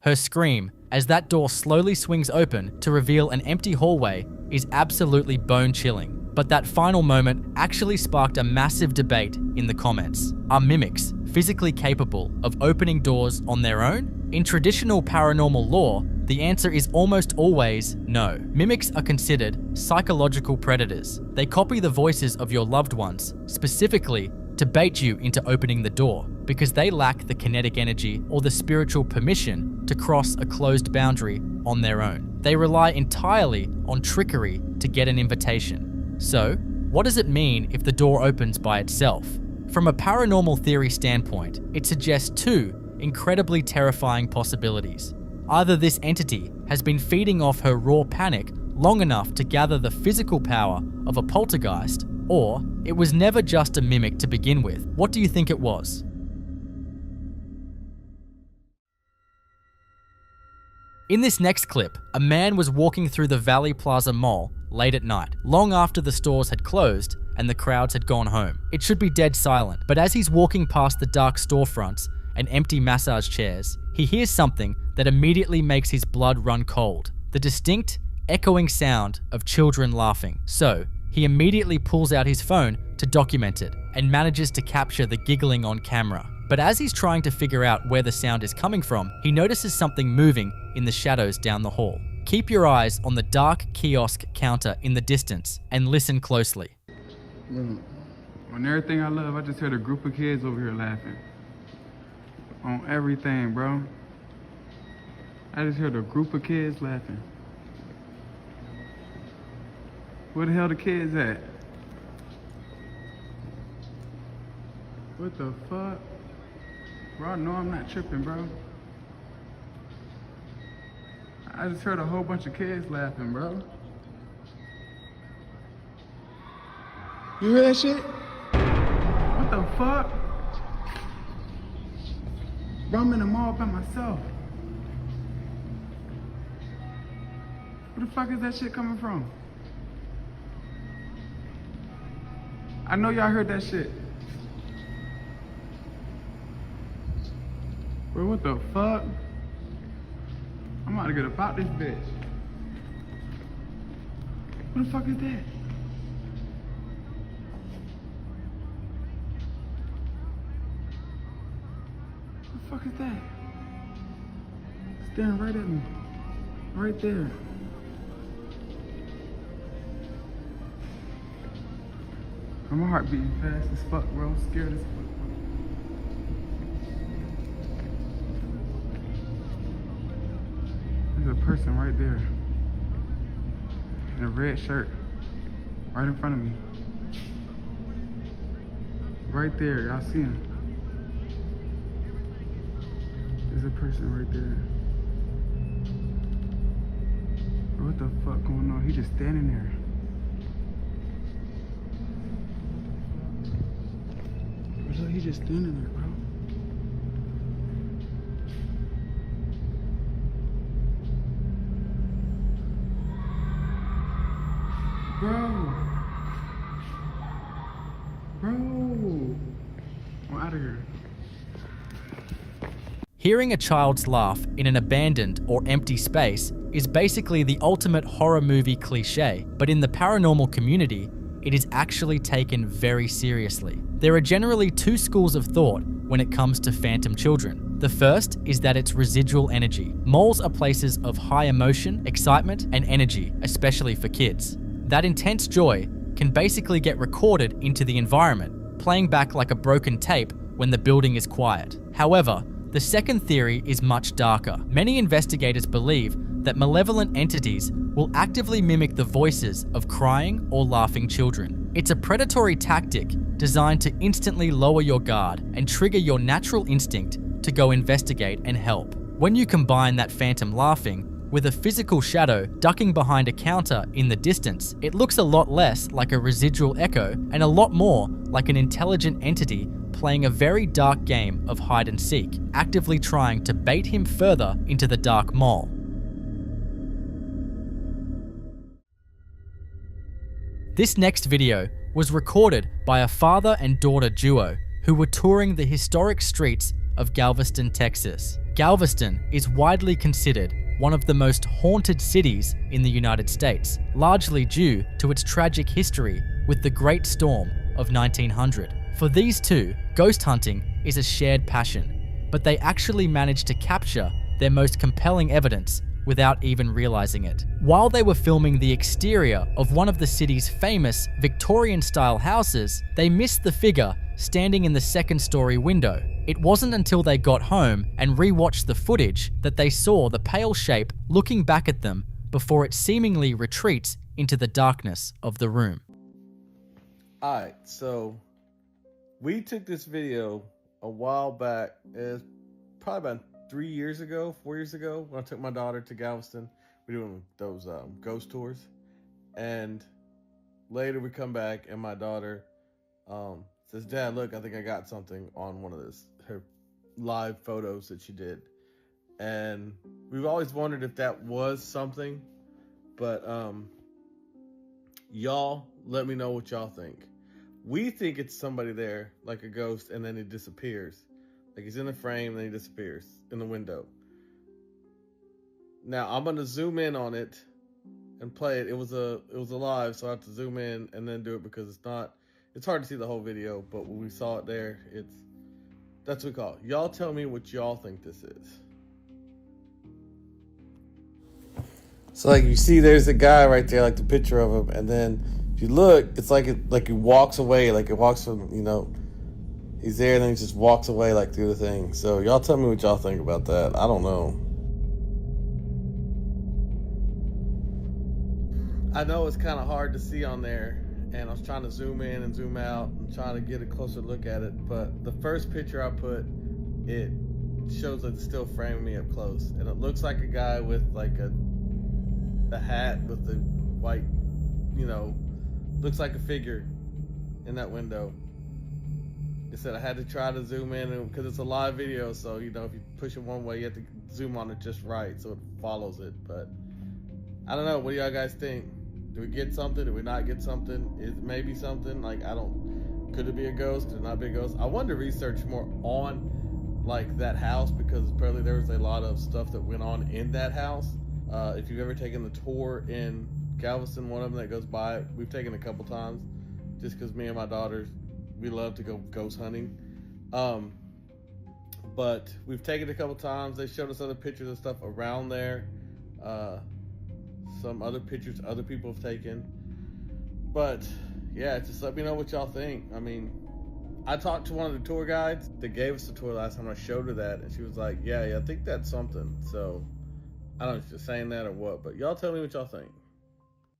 Her scream, as that door slowly swings open to reveal an empty hallway, is absolutely bone-chilling. But that final moment actually sparked a massive debate in the comments. Are mimics physically capable of opening doors on their own? In traditional paranormal lore, the answer is almost always no. Mimics are considered psychological predators. They copy the voices of your loved ones, specifically to bait you into opening the door, because they lack the kinetic energy or the spiritual permission to cross a closed boundary on their own. They rely entirely on trickery to get an invitation. So, what does it mean if the door opens by itself? From a paranormal theory standpoint, it suggests two incredibly terrifying possibilities. Either this entity has been feeding off her raw panic long enough to gather the physical power of a poltergeist, or it was never just a mimic to begin with. What do you think it was? In this next clip, a man was walking through the Valley Plaza Mall late at night, long after the stores had closed and the crowds had gone home. It should be dead silent, but as he's walking past the dark storefronts and empty massage chairs, he hears something that immediately makes his blood run cold. The distinct, echoing sound of children laughing. So, he immediately pulls out his phone to document it and manages to capture the giggling on camera. But as he's trying to figure out where the sound is coming from, he notices something moving in the shadows down the hall. Keep your eyes on the dark kiosk counter in the distance and listen closely. On everything I love, I just heard a group of kids over here laughing. On everything, bro. I just heard a group of kids laughing. Where the hell the kids at? What the fuck? Bro, I know I'm not tripping, bro. I just heard a whole bunch of kids laughing, bro. You hear that shit? What the fuck? Bro, I'm in the mall by myself. Where the fuck is that shit coming from? I know y'all heard that shit. Bro, what the fuck? I'm about to get about this bitch. What the fuck is that? What the fuck is that? Staring right at me. Right there. My heart beating fast as fuck, bro. I'm scared as fuck. There's a person right there in a red shirt, right in front of me. Right there, y'all see him. There's a person right there. What the fuck going on? He just standing there. Look, he just standing there, bro. Bro, I'm out of here. Hearing a child's laugh in an abandoned or empty space is basically the ultimate horror movie cliche, but in the paranormal community, it is actually taken very seriously. There are generally two schools of thought when it comes to phantom children. The first is that it's residual energy. Moles are places of high emotion, excitement, and energy, especially for kids. That intense joy can basically get recorded into the environment, playing back like a broken tape when the building is quiet. However, the second theory is much darker. Many investigators believe that malevolent entities will actively mimic the voices of crying or laughing children. It's a predatory tactic designed to instantly lower your guard and trigger your natural instinct to go investigate and help. When you combine that phantom laughing with a physical shadow ducking behind a counter in the distance, it looks a lot less like a residual echo and a lot more like an intelligent entity playing a very dark game of hide and seek, actively trying to bait him further into the dark mole. This next video was recorded by a father and daughter duo who were touring the historic streets of Galveston, Texas. Galveston is widely considered one of the most haunted cities in the United States, largely due to its tragic history with the Great Storm of 1900. For these two, ghost hunting is a shared passion, but they actually managed to capture their most compelling evidence without even realizing it. While they were filming the exterior of one of the city's famous Victorian-style houses, they missed the figure standing in the second-story window. It wasn't until they got home and re-watched the footage that they saw the pale shape looking back at them before it seemingly retreats into the darkness of the room. Alright, so we took this video a while back. It's probably about 4 years ago, when I took my daughter to Galveston. We were doing those ghost tours. And later we come back and my daughter says, "Dad, look, I think I got something on one of her live photos that she did." And we've always wondered if that was something, but y'all let me know what y'all think. We think it's somebody there, like a ghost, and then it disappears. Like he's in the frame and then he disappears in the window. Now I'm gonna zoom in on it and play it. It was a live, so I have to zoom in and then do it because it's hard to see the whole video, but when we saw it there, that's what we call it. Y'all tell me what y'all think this is. So like you see there's a guy right there, like the picture of him, and then if you look, it's like he walks away, like it walks from, he's there and then he just walks away like through the thing. So y'all tell me what y'all think about that. I don't know. I know it's kind of hard to see on there, and I was trying to zoom in and zoom out and trying to get a closer look at it, but the first picture I put, it shows that it's still framing me up close, and it looks like a guy with like a hat with the white, looks like a figure in that window. It said I had to try to zoom in because it's a live video, so if you push it one way, you have to zoom on it just right so it follows it. But I don't know. What do y'all guys think? Do we get something? Do we not get something? Is it maybe something? Could it be a ghost? Could it not be a ghost? I wanted to research more on like that house because apparently there was a lot of stuff that went on in that house. If you've ever taken the tour in Galveston, one of them that goes by, we've taken a couple times just because me and my daughters, we love to go ghost hunting. But we've taken it a couple times. They showed us other pictures and stuff around there. Some other pictures other people have taken. But yeah, just let me know what y'all think. I mean, I talked to one of the tour guides that gave us the tour last time. I showed her that and she was like, yeah, I think that's something. So I don't know if you're saying that or what, but y'all tell me what y'all think.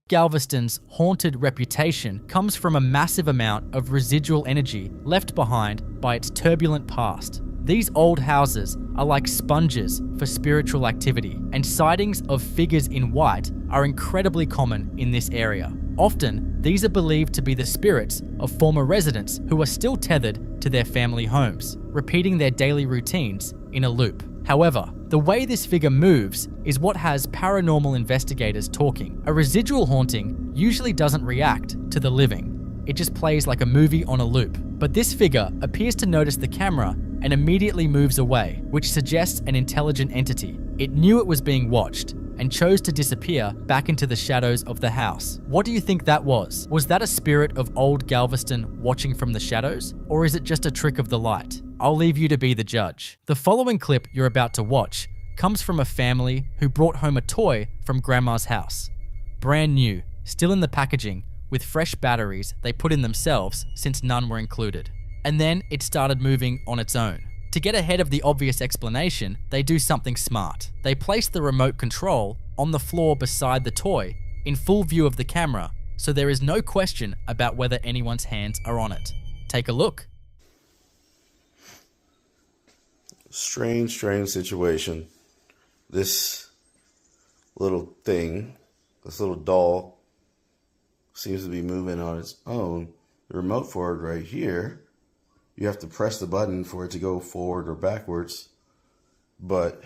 Galveston's haunted reputation comes from a massive amount of residual energy left behind by its turbulent past. These old houses are like sponges for spiritual activity, and sightings of figures in white are incredibly common in this area. Often, these are believed to be the spirits of former residents who are still tethered to their family homes, repeating their daily routines in a loop. However, the way this figure moves is what has paranormal investigators talking. A residual haunting usually doesn't react to the living. It just plays like a movie on a loop. But this figure appears to notice the camera and immediately moves away, which suggests an intelligent entity. It knew it was being watched and chose to disappear back into the shadows of the house. What do you think that was? Was that a spirit of old Galveston watching from the shadows? Or is it just a trick of the light? I'll leave you to be the judge. The following clip you're about to watch comes from a family who brought home a toy from Grandma's house. Brand new, still in the packaging, with fresh batteries they put in themselves since none were included. And then it started moving on its own. To get ahead of the obvious explanation, they do something smart. They place the remote control on the floor beside the toy in full view of the camera, so there is no question about whether anyone's hands are on it. Take a look. Strange situation. This little thing, this little doll, seems to be moving on its own. The remote for it right here, you have to press the button for it to go forward or backwards. But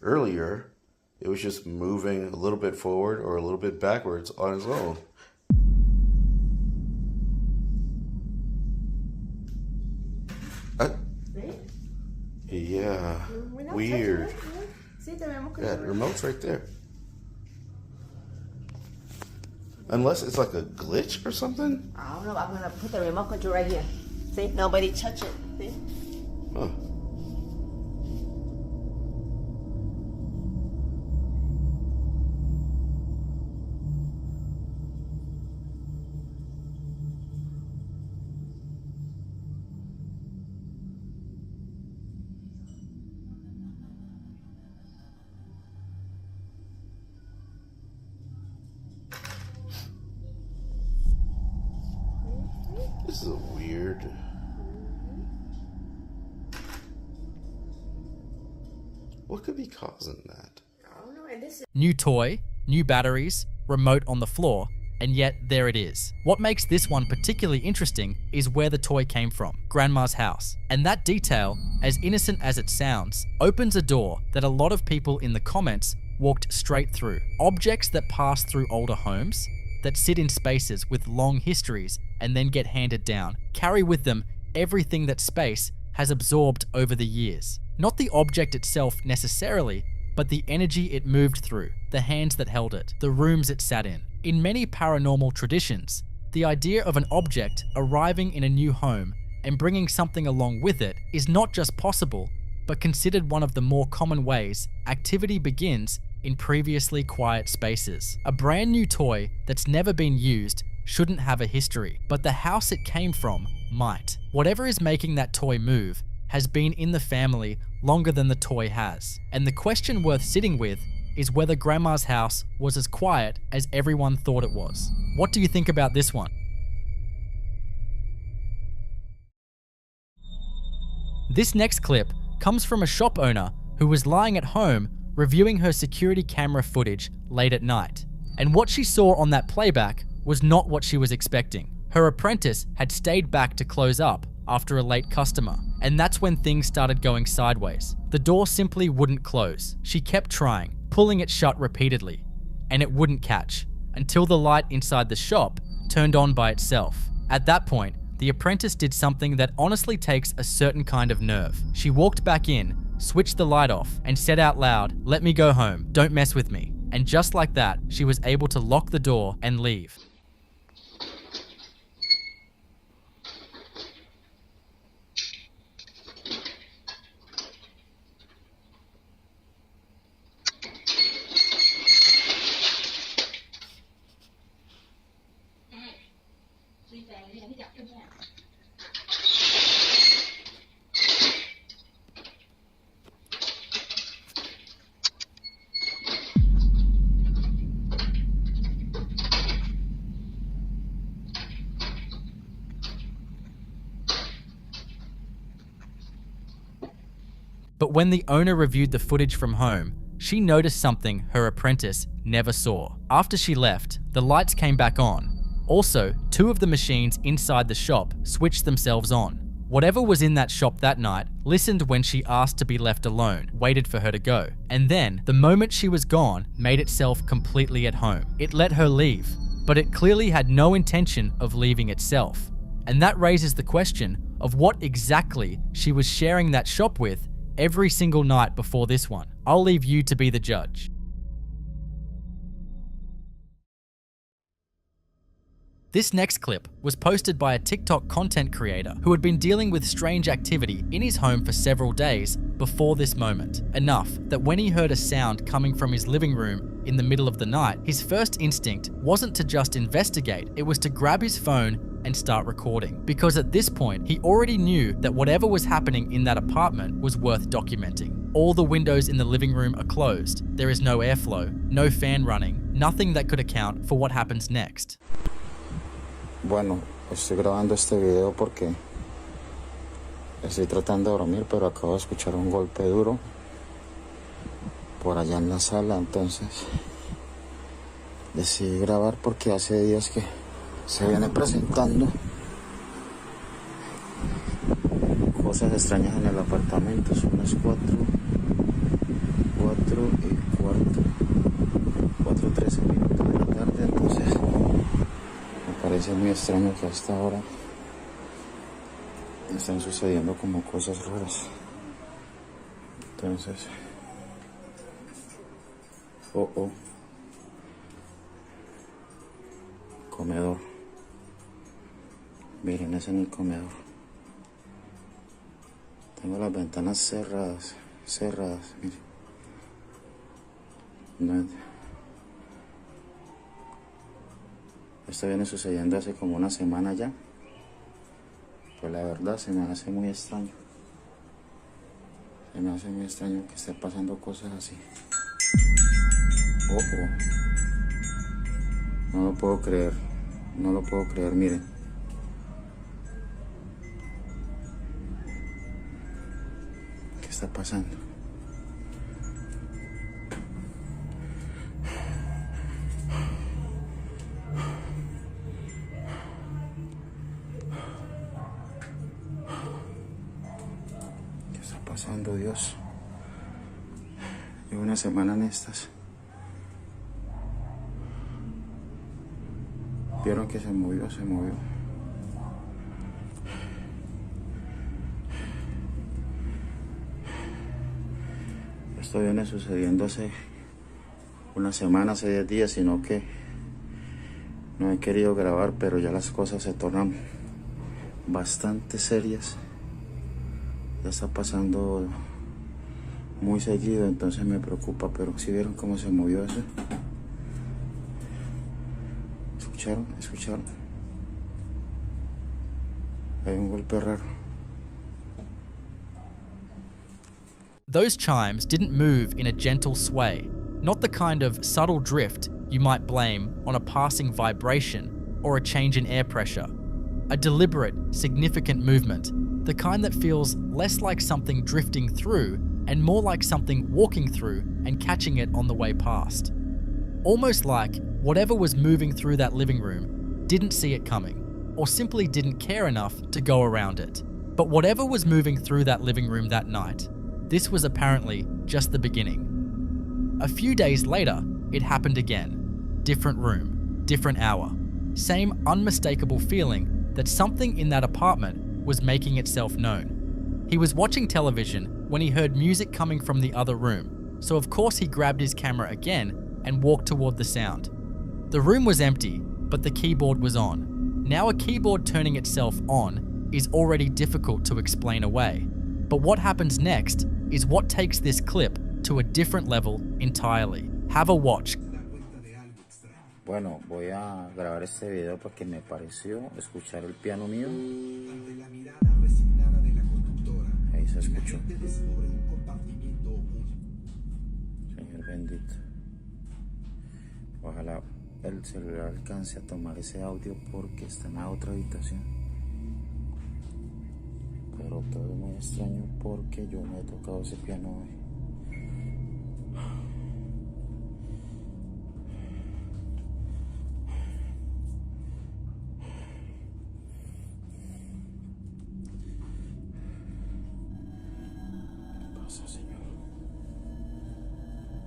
earlier, it was just moving a little bit forward or a little bit backwards on its own. Yeah, weird. Yeah, the remote's right there. Unless it's like a glitch or something? I don't know. I'm gonna put the remote control right here. See? Nobody touch it. See? Huh. This is weird. What could be causing that? I don't know. And this is New toy, new batteries, remote on the floor, and yet there it is. What makes this one particularly interesting is where the toy came from, Grandma's house. And that detail, as innocent as it sounds, opens a door that a lot of people in the comments walked straight through. Objects that pass through older homes, that sit in spaces with long histories and then get handed down, carry with them everything that space has absorbed over the years. Not the object itself necessarily, but the energy it moved through, the hands that held it, the rooms it sat in. In many paranormal traditions, the idea of an object arriving in a new home and bringing something along with it is not just possible, but considered one of the more common ways activity begins in previously quiet spaces. A brand new toy that's never been used shouldn't have a history, but the house it came from might. Whatever is making that toy move has been in the family longer than the toy has. And the question worth sitting with is whether Grandma's house was as quiet as everyone thought it was. What do you think about this one? This next clip comes from a shop owner who was lying at home reviewing her security camera footage late at night. And what she saw on that playback was not what she was expecting. Her apprentice had stayed back to close up after a late customer, and that's when things started going sideways. The door simply wouldn't close. She kept trying, pulling it shut repeatedly, and it wouldn't catch, until the light inside the shop turned on by itself. At that point, the apprentice did something that honestly takes a certain kind of nerve. She walked back in, switched the light off, and said out loud, "Let me go home, don't mess with me." And just like that, she was able to lock the door and leave. But when the owner reviewed the footage from home, she noticed something her apprentice never saw. After she left, the lights came back on. Also, 2 of the machines inside the shop switched themselves on. Whatever was in that shop that night listened when she asked to be left alone, waited for her to go, and then, the moment she was gone, made itself completely at home. It let her leave, but it clearly had no intention of leaving itself. And that raises the question of what exactly she was sharing that shop with every single night before this one. I'll leave you to be the judge. This next clip was posted by a TikTok content creator who had been dealing with strange activity in his home for several days before this moment. Enough that when he heard a sound coming from his living room in the middle of the night, his first instinct wasn't to just investigate, it was to grab his phone and start recording. Because at this point, he already knew that whatever was happening in that apartment was worth documenting. All the windows in the living room are closed. There is no airflow, no fan running, nothing that could account for what happens next. Bueno, estoy grabando este video porque estoy tratando de dormir, pero acabo de escuchar un golpe duro por allá en la sala, entonces decidí grabar porque hace días que se viene presentando cosas extrañas en el apartamento. Son las 4:13 minutos de la tarde, entonces me parece muy extraño que a esta hora están sucediendo como cosas raras. Entonces, comedor. Miren, ese es mi comedor. Tengo las ventanas cerradas, miren. No, esto viene sucediendo hace como una semana ya. Pues la verdad se me hace muy extraño. Se me hace muy extraño que esté pasando cosas así. No lo puedo creer. No lo puedo creer, miren. ¿Qué está pasando? ¿Qué está pasando, Dios? Llevo una semana en estas. Vieron que se movió. Esto viene sucediendo hace una semana, hace 10 días, sino que no he querido grabar, pero ya las cosas se tornan bastante serias. Ya está pasando muy seguido, entonces me preocupa, pero ¿sí vieron cómo se movió eso? ¿Escucharon? Hay un golpe raro. Those chimes didn't move in a gentle sway, not the kind of subtle drift you might blame on a passing vibration or a change in air pressure. A deliberate, significant movement, the kind that feels less like something drifting through and more like something walking through and catching it on the way past. Almost like whatever was moving through that living room didn't see it coming, or simply didn't care enough to go around it. But whatever was moving through that living room that night, this was apparently just the beginning. A few days later, it happened again. Different room, different hour. Same unmistakable feeling that something in that apartment was making itself known. He was watching television when he heard music coming from the other room, so of course he grabbed his camera again and walked toward the sound. The room was empty, but the keyboard was on. Now a keyboard turning itself on is already difficult to explain away. But what happens next is what takes this clip to a different level entirely. Have a watch. Bueno, voy a grabar este video porque me pareció escuchar el piano mío. Ahí se escuchó. Señor bendito. Ojalá el celular alcance a tomar ese audio porque está en la otra habitación. pero todo es muy extraño porque yo no he tocado ese piano hoy. ¿Qué pasa, Señor?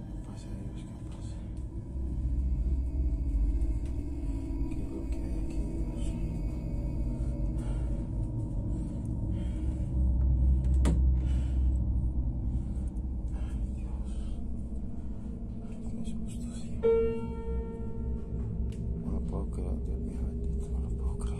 ¿Qué pasa, Dios? ¿Qué pasa? ¿Qué es lo que hay aquí, Dios? Qué susto, Señor. No lo puedo creer, Dios mío bendito, no lo puedo creer.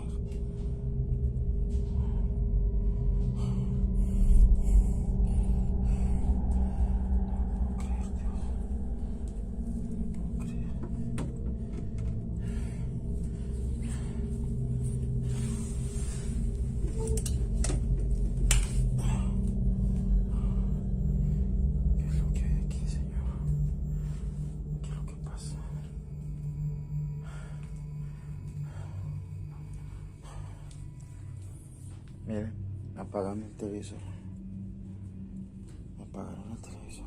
¿Qué es lo que hay aquí, Señor? ¿Qué es lo que pasa? Miren, apagaron el televisor. Apagaron el televisor.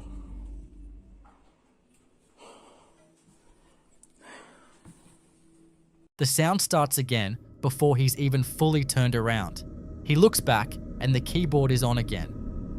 The sound starts again before he's even fully turned around. He looks back and the keyboard is on again,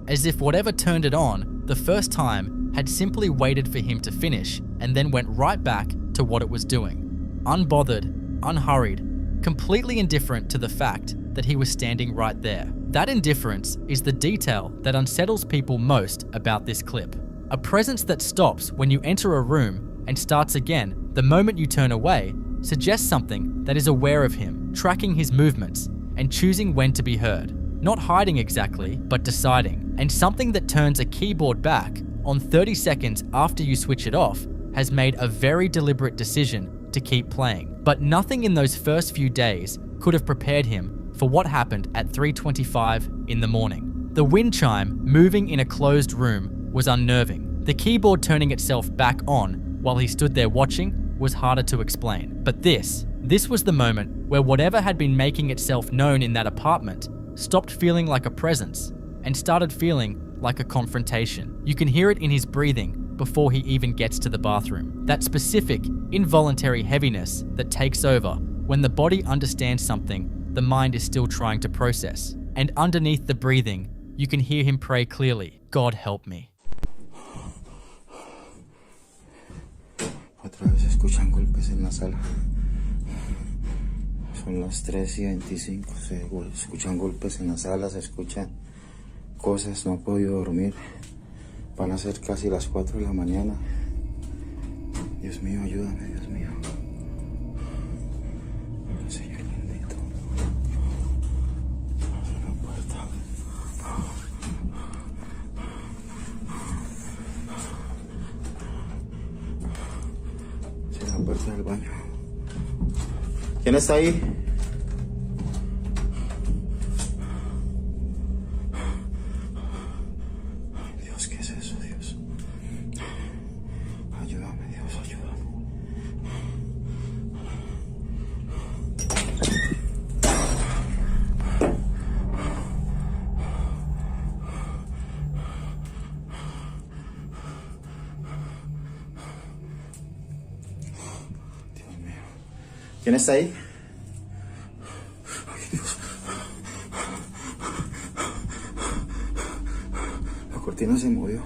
as if whatever turned it on the first time had simply waited for him to finish and then went right back to what it was doing. Unbothered, unhurried, completely indifferent to the fact that he was standing right there. That indifference is the detail that unsettles people most about this clip. A presence that stops when you enter a room and starts again the moment you turn away suggests something that is aware of him, tracking his movements, and choosing when to be heard. Not hiding exactly, but deciding. And something that turns a keyboard back on 30 seconds after you switch it off has made a very deliberate decision to keep playing. But nothing in those first few days could have prepared him for what happened at 3:25 in the morning. The wind chime moving in a closed room was unnerving. The keyboard turning itself back on while he stood there watching was harder to explain. But this was the moment where whatever had been making itself known in that apartment stopped feeling like a presence and started feeling like a confrontation. You can hear it in his breathing before he even gets to the bathroom. That specific, involuntary heaviness that takes over when the body understands something the mind is still trying to process. And underneath the breathing, you can hear him pray clearly, "God help me." Otra vez se escuchan golpes en la sala. Son las 3:25. Se escuchan golpes en la sala, se escuchan cosas. No he podido dormir. Van a ser casi las 4 de la mañana. Dios mío, ayúdame, Dios mío. Señor bendito. Abre la puerta. Cierra la puerta del baño. ¿Quién está ahí? Ay, Dios, ¿qué es eso, Dios? Ayúdame, Dios, ayúdame. Dios mío. ¿Quién está ahí? Ay, Dios. La cortina se movió.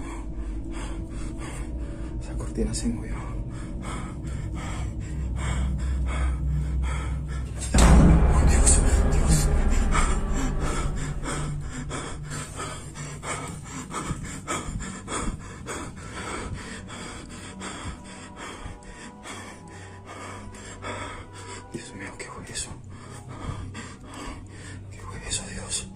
Esa cortina se movió. Oh, Dios, Dios. Dios mío, ¿qué fue eso? ¿Qué fue eso, Dios?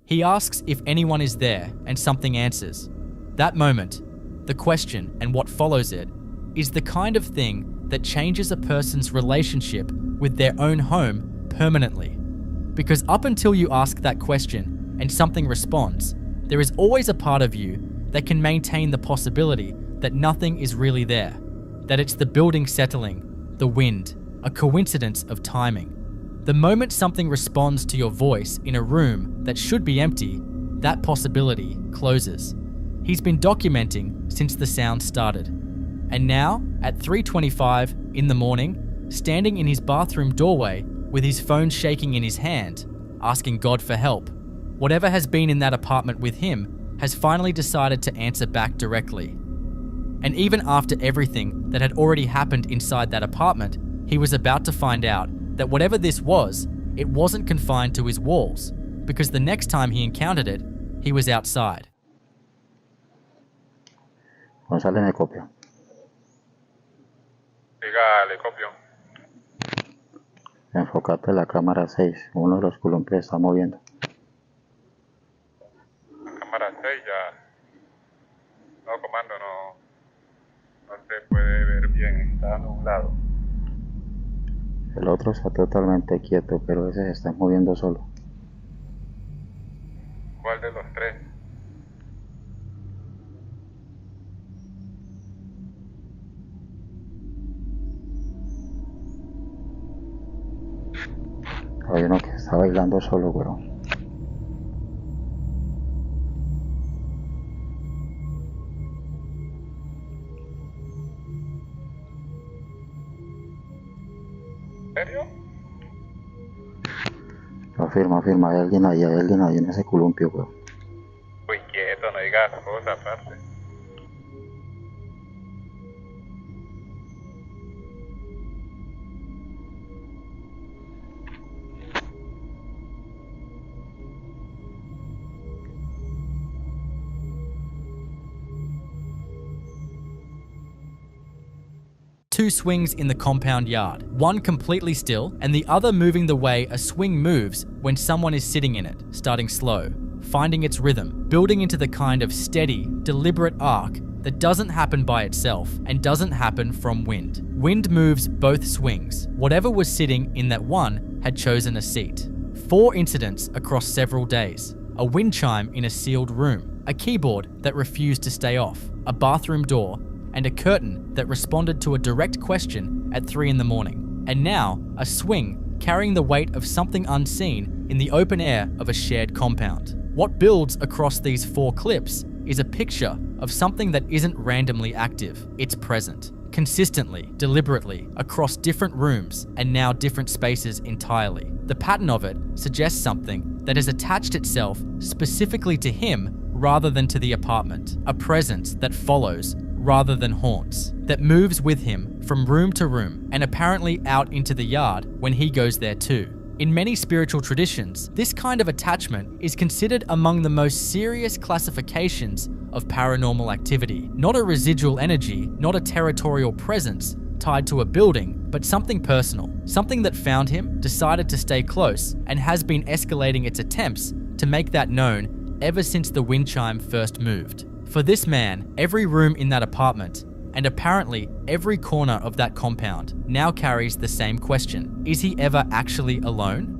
He asks if anyone is there and something answers. That moment, the question and what follows it, is the kind of thing that changes a person's relationship with their own home permanently. Because up until you ask that question and something responds, there is always a part of you that can maintain the possibility that nothing is really there, that it's the building settling, the wind, a coincidence of timing. The moment something responds to your voice in a room that should be empty, that possibility closes. He's been documenting since the sound started. And now, at 3:25 in the morning, standing in his bathroom doorway with his phone shaking in his hand, asking God for help, whatever has been in that apartment with him has finally decided to answer back directly. And even after everything that had already happened inside that apartment, he was about to find out that whatever this was, it wasn't confined to his walls, because the next time he encountered it, he was outside. González, me copio. Diga, le copio. Enfócate la cámara 6. Uno de los columpios está moviendo. Cámara 6 ya. No, comando, no se puede ver bien, está nublado. El otro está totalmente quieto, pero ese se está moviendo solo. ¿Cuál de los tres? Hay uno que está bailando solo, güero. ¿En serio? Afirma, hay alguien ahí en ese columpio, güey. Pues quieto, no digas cosas aparte. Two swings in the compound yard, one completely still and the other moving the way a swing moves when someone is sitting in it, starting slow, finding its rhythm, building into the kind of steady, deliberate arc that doesn't happen by itself and doesn't happen from wind. Wind moves both swings. Whatever was sitting in that one had chosen a seat. 4 incidents across several days. A wind chime in a sealed room, a keyboard that refused to stay off, a bathroom door, and a curtain that responded to a direct question at 3 in the morning. And now, a swing carrying the weight of something unseen in the open air of a shared compound. What builds across these 4 clips is a picture of something that isn't randomly active. It's present, consistently, deliberately, across different rooms and now different spaces entirely. The pattern of it suggests something that has attached itself specifically to him rather than to the apartment. A presence that follows rather than haunts, that moves with him from room to room and apparently out into the yard when he goes there too. In many spiritual traditions, this kind of attachment is considered among the most serious classifications of paranormal activity. Not a residual energy, not a territorial presence tied to a building, but something personal, something that found him, decided to stay close, and has been escalating its attempts to make that known ever since the wind chime first moved. For this man, every room in that apartment, and apparently every corner of that compound, now carries the same question. Is he ever actually alone?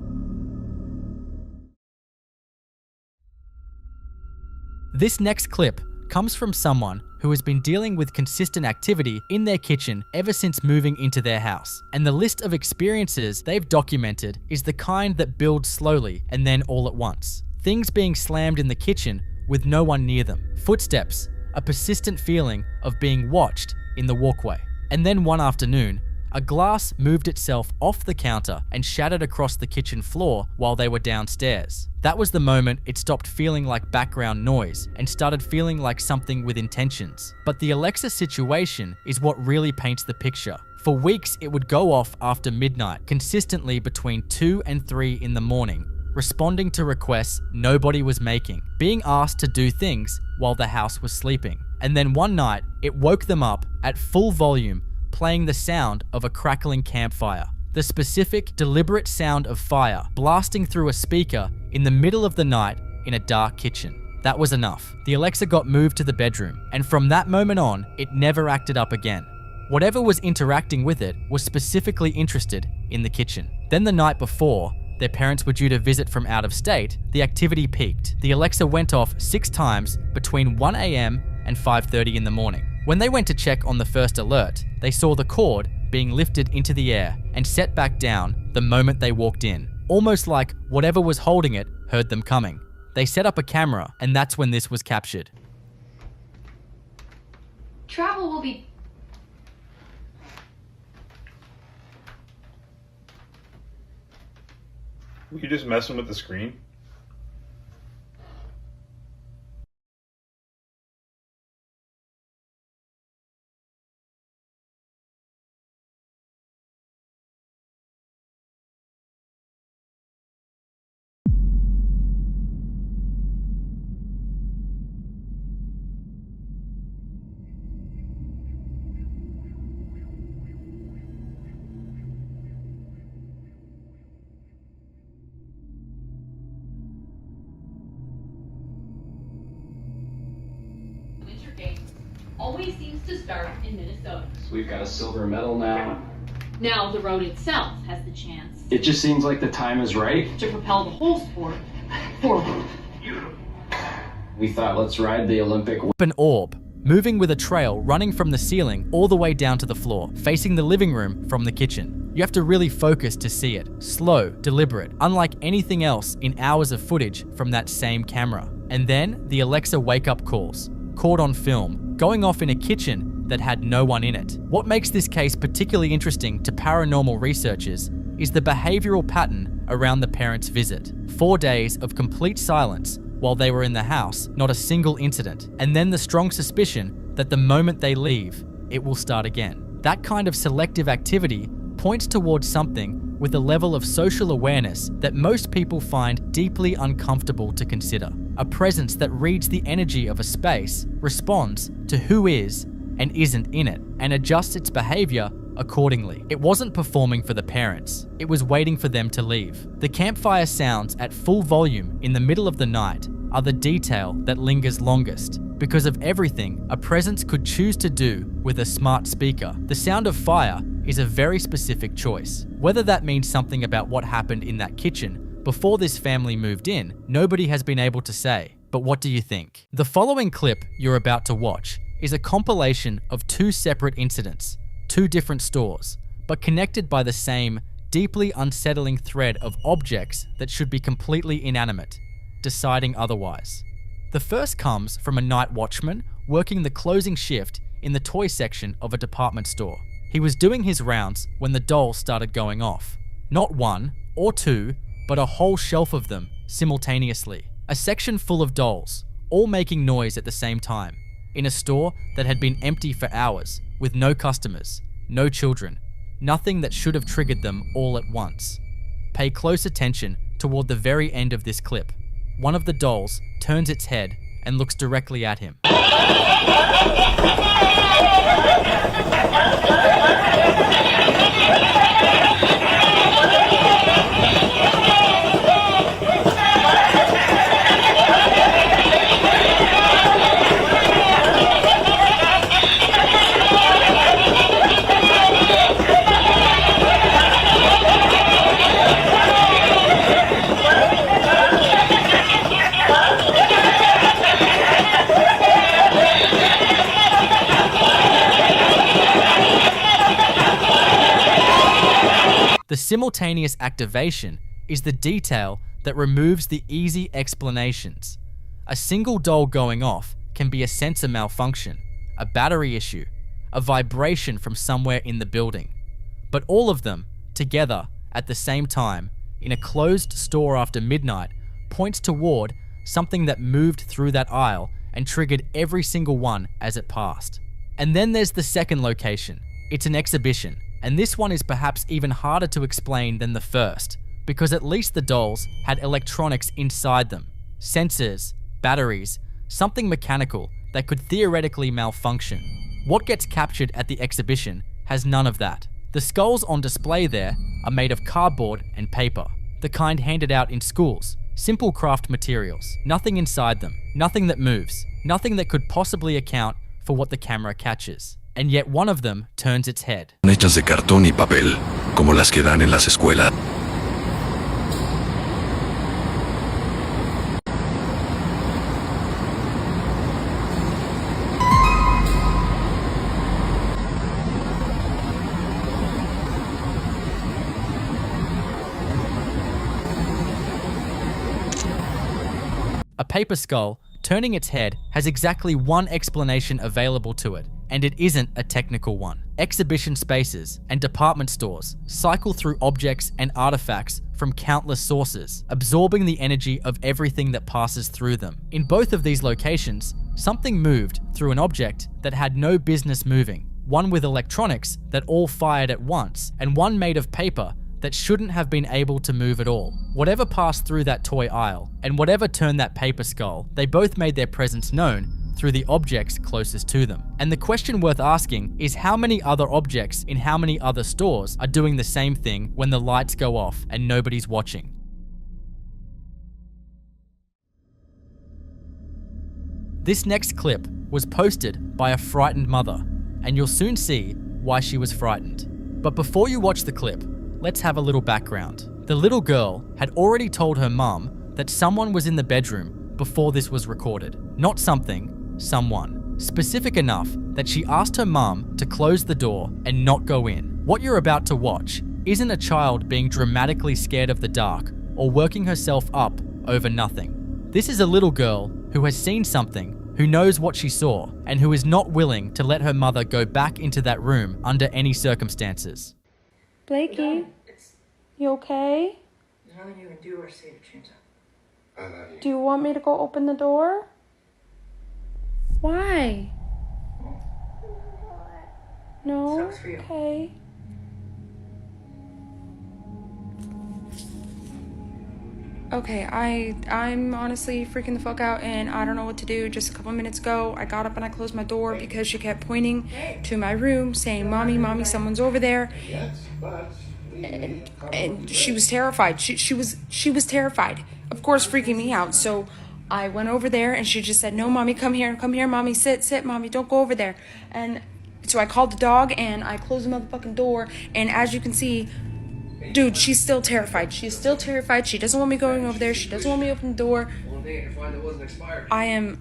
This next clip comes from someone who has been dealing with consistent activity in their kitchen ever since moving into their house. And the list of experiences they've documented is the kind that builds slowly and then all at once. Things being slammed in the kitchen with no one near them. Footsteps, a persistent feeling of being watched in the walkway. And then one afternoon, a glass moved itself off the counter and shattered across the kitchen floor while they were downstairs. That was the moment it stopped feeling like background noise and started feeling like something with intentions. But the Alexa situation is what really paints the picture. For weeks, it would go off after midnight, consistently between 2 and 3 in the morning, responding to requests nobody was making, being asked to do things while the house was sleeping. And then one night, it woke them up at full volume, playing the sound of a crackling campfire. The specific, deliberate sound of fire blasting through a speaker in the middle of the night in a dark kitchen. That was enough. The Alexa got moved to the bedroom, and from that moment on, it never acted up again. Whatever was interacting with it was specifically interested in the kitchen. Then the night before, their parents were due to visit from out of state, the activity peaked. The Alexa went off 6 times between 1 a.m. and 5:30 in the morning. When they went to check on the first alert, they saw the cord being lifted into the air and set back down the moment they walked in, almost like whatever was holding it heard them coming. They set up a camera, and that's when this was captured. Travel will be... Were you just messing with the screen? Always seems to start in Minnesota. So we've got a silver medal now. Now the road itself has the chance It just seems like the time is right. to propel the whole sport forward. We thought, let's ride the Olympic. An orb, moving with a trail running from the ceiling all the way down to the floor, facing the living room from the kitchen. You have to really focus to see it. Slow, deliberate, unlike anything else in hours of footage from that same camera. And then the Alexa wake-up calls, caught on film, going off in a kitchen that had no one in it. What makes this case particularly interesting to paranormal researchers is the behavioral pattern around the parents' visit. 4 days of complete silence while they were in the house, not a single incident. And then the strong suspicion that the moment they leave, it will start again. That kind of selective activity points towards something with a level of social awareness that most people find deeply uncomfortable to consider. A presence that reads the energy of a space, responds to who is and isn't in it, and adjusts its behavior accordingly. It wasn't performing for the parents, it was waiting for them to leave. The campfire sounds at full volume in the middle of the night are the detail that lingers longest. Because of everything a presence could choose to do with a smart speaker, the sound of fire is a very specific choice. Whether that means something about what happened in that kitchen before this family moved in, nobody has been able to say. But what do you think? The following clip you're about to watch is a compilation of 2 separate incidents, 2 different stores, but connected by the same deeply unsettling thread of objects that should be completely inanimate, deciding otherwise. The first comes from a night watchman working the closing shift in the toy section of a department store. He was doing his rounds when the dolls started going off. Not 1 or 2, but a whole shelf of them simultaneously. A section full of dolls, all making noise at the same time, in a store that had been empty for hours, with no customers, no children, nothing that should have triggered them all at once. Pay close attention toward the very end of this clip. One of the dolls turns its head and looks directly at him. The simultaneous activation is the detail that removes the easy explanations. A single doll going off can be a sensor malfunction, a battery issue, a vibration from somewhere in the building. But all of them, together, at the same time, in a closed store after midnight, points toward something that moved through that aisle and triggered every single one as it passed. And then there's the second location. It's an exhibition. And this one is perhaps even harder to explain than the first, because at least the dolls had electronics inside them. Sensors, batteries, something mechanical that could theoretically malfunction. What gets captured at the exhibition has none of that. The skulls on display there are made of cardboard and paper, the kind handed out in schools Simple craft materials, nothing inside them, nothing that moves, nothing that could possibly account for what the camera catches. And yet one of them turns its head. Hechas de cartón y papel, como las que dan en las escuelas. A paper skull turning its head has exactly one explanation available to it, and it isn't a technical one. Exhibition spaces and department stores cycle through objects and artifacts from countless sources, absorbing the energy of everything that passes through them. In both of these locations, something moved through an object that had no business moving, one with electronics that all fired at once, and one made of paper that shouldn't have been able to move at all. Whatever passed through that toy aisle, and whatever turned that paper skull, they both made their presence known through the objects closest to them. And the question worth asking is how many other objects in how many other stores are doing the same thing when the lights go off and nobody's watching? This next clip was posted by a frightened mother, and you'll soon see why she was frightened. But before you watch the clip, let's have a little background. The little girl had already told her mum that someone was in the bedroom before this was recorded. Not something, someone. Specific enough that she asked her mum to close the door and not go in. What you're about to watch isn't a child being dramatically scared of the dark or working herself up over nothing. This is a little girl who has seen something, who knows what she saw, and who is not willing to let her mother go back into that room under any circumstances. Blakey, you okay? There's nothing you can do or say to change that. I love you. Do you want me to go open the door? Why? No? Sucks for you. Okay. Okay, I'm honestly freaking the fuck out and I don't know what to do. Just a couple minutes ago, I got up and I closed my door because she kept pointing to my room saying, Mommy, Mommy, someone's over there. And she was terrified. She was terrified. Of course, freaking me out. So I went over there and she just said, no, Mommy, come here, Mommy, sit, Mommy, don't go over there. And so I called the dog and I closed the motherfucking door. And as you can see, dude, she's still terrified. She's still terrified. She doesn't want me going over there. She doesn't want me to open the door. I'm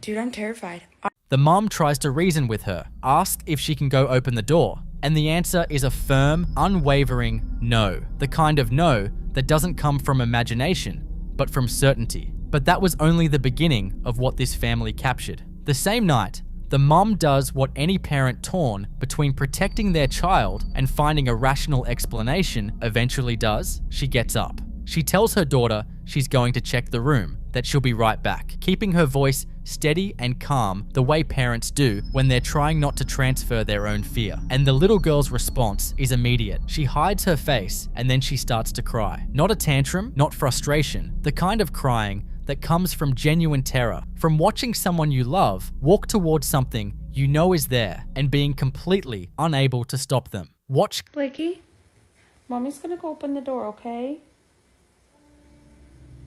terrified. The mom tries to reason with her, ask if she can go open the door, and the answer is a firm, unwavering no. The kind of no that doesn't come from imagination, but from certainty. But that was only the beginning of what this family captured. The same night, the mom does what any parent torn between protecting their child and finding a rational explanation eventually does. She gets up. She tells her daughter she's going to check the room, that she'll be right back, keeping her voice steady and calm the way parents do when they're trying not to transfer their own fear. And the little girl's response is immediate. She hides her face and then she starts to cry. Not a tantrum, not frustration, the kind of crying that comes from genuine terror, from watching someone you love walk towards something you know is there and being completely unable to stop them. Watch. Blakey, Mommy's gonna go open the door, okay?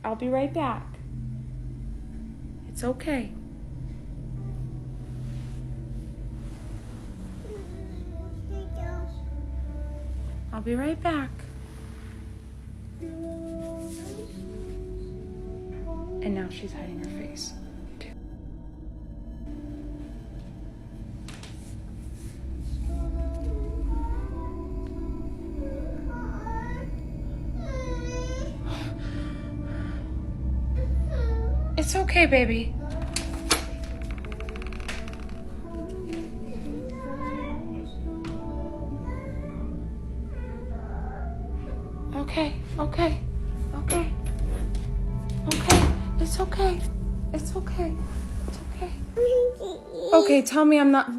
I'll be right back. It's okay. I'll be right back. And now she's hiding her face. It's okay, baby. Okay. It's okay. It's okay. Okay, tell me I'm not...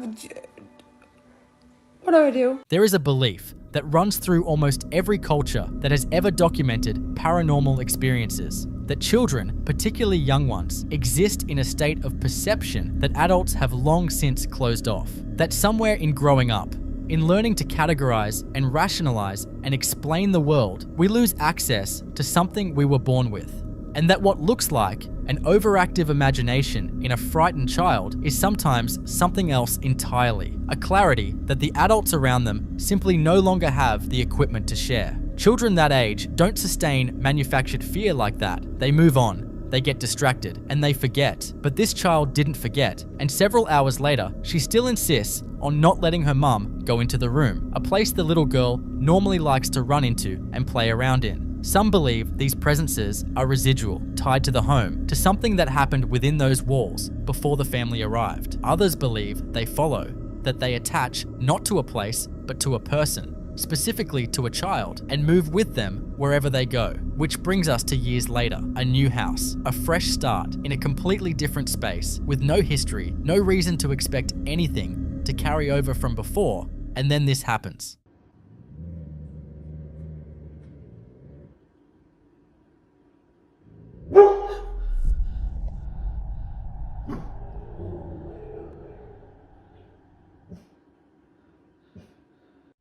What do I do? There is a belief that runs through almost every culture that has ever documented paranormal experiences, that children, particularly young ones, exist in a state of perception that adults have long since closed off. That somewhere in growing up, in learning to categorize and rationalize and explain the world, we lose access to something we were born with. and that what looks like an overactive imagination in a frightened child is sometimes something else entirely. A clarity that the adults around them simply no longer have the equipment to share. Children that age don't sustain manufactured fear like that. They move on. They get distracted and they forget. But this child didn't forget, and several hours later, she still insists on not letting her mum go into the room, a place the little girl normally likes to run into and play around in. Some believe these presences are residual, tied to the home, to something that happened within those walls before the family arrived. Others believe they follow, that they attach not to a place, but to a person, specifically to a child, and move with them wherever they go. Which brings us to years later, a new house, a fresh start in a completely different space, with no history, no reason to expect anything to carry over from before, and then this happens.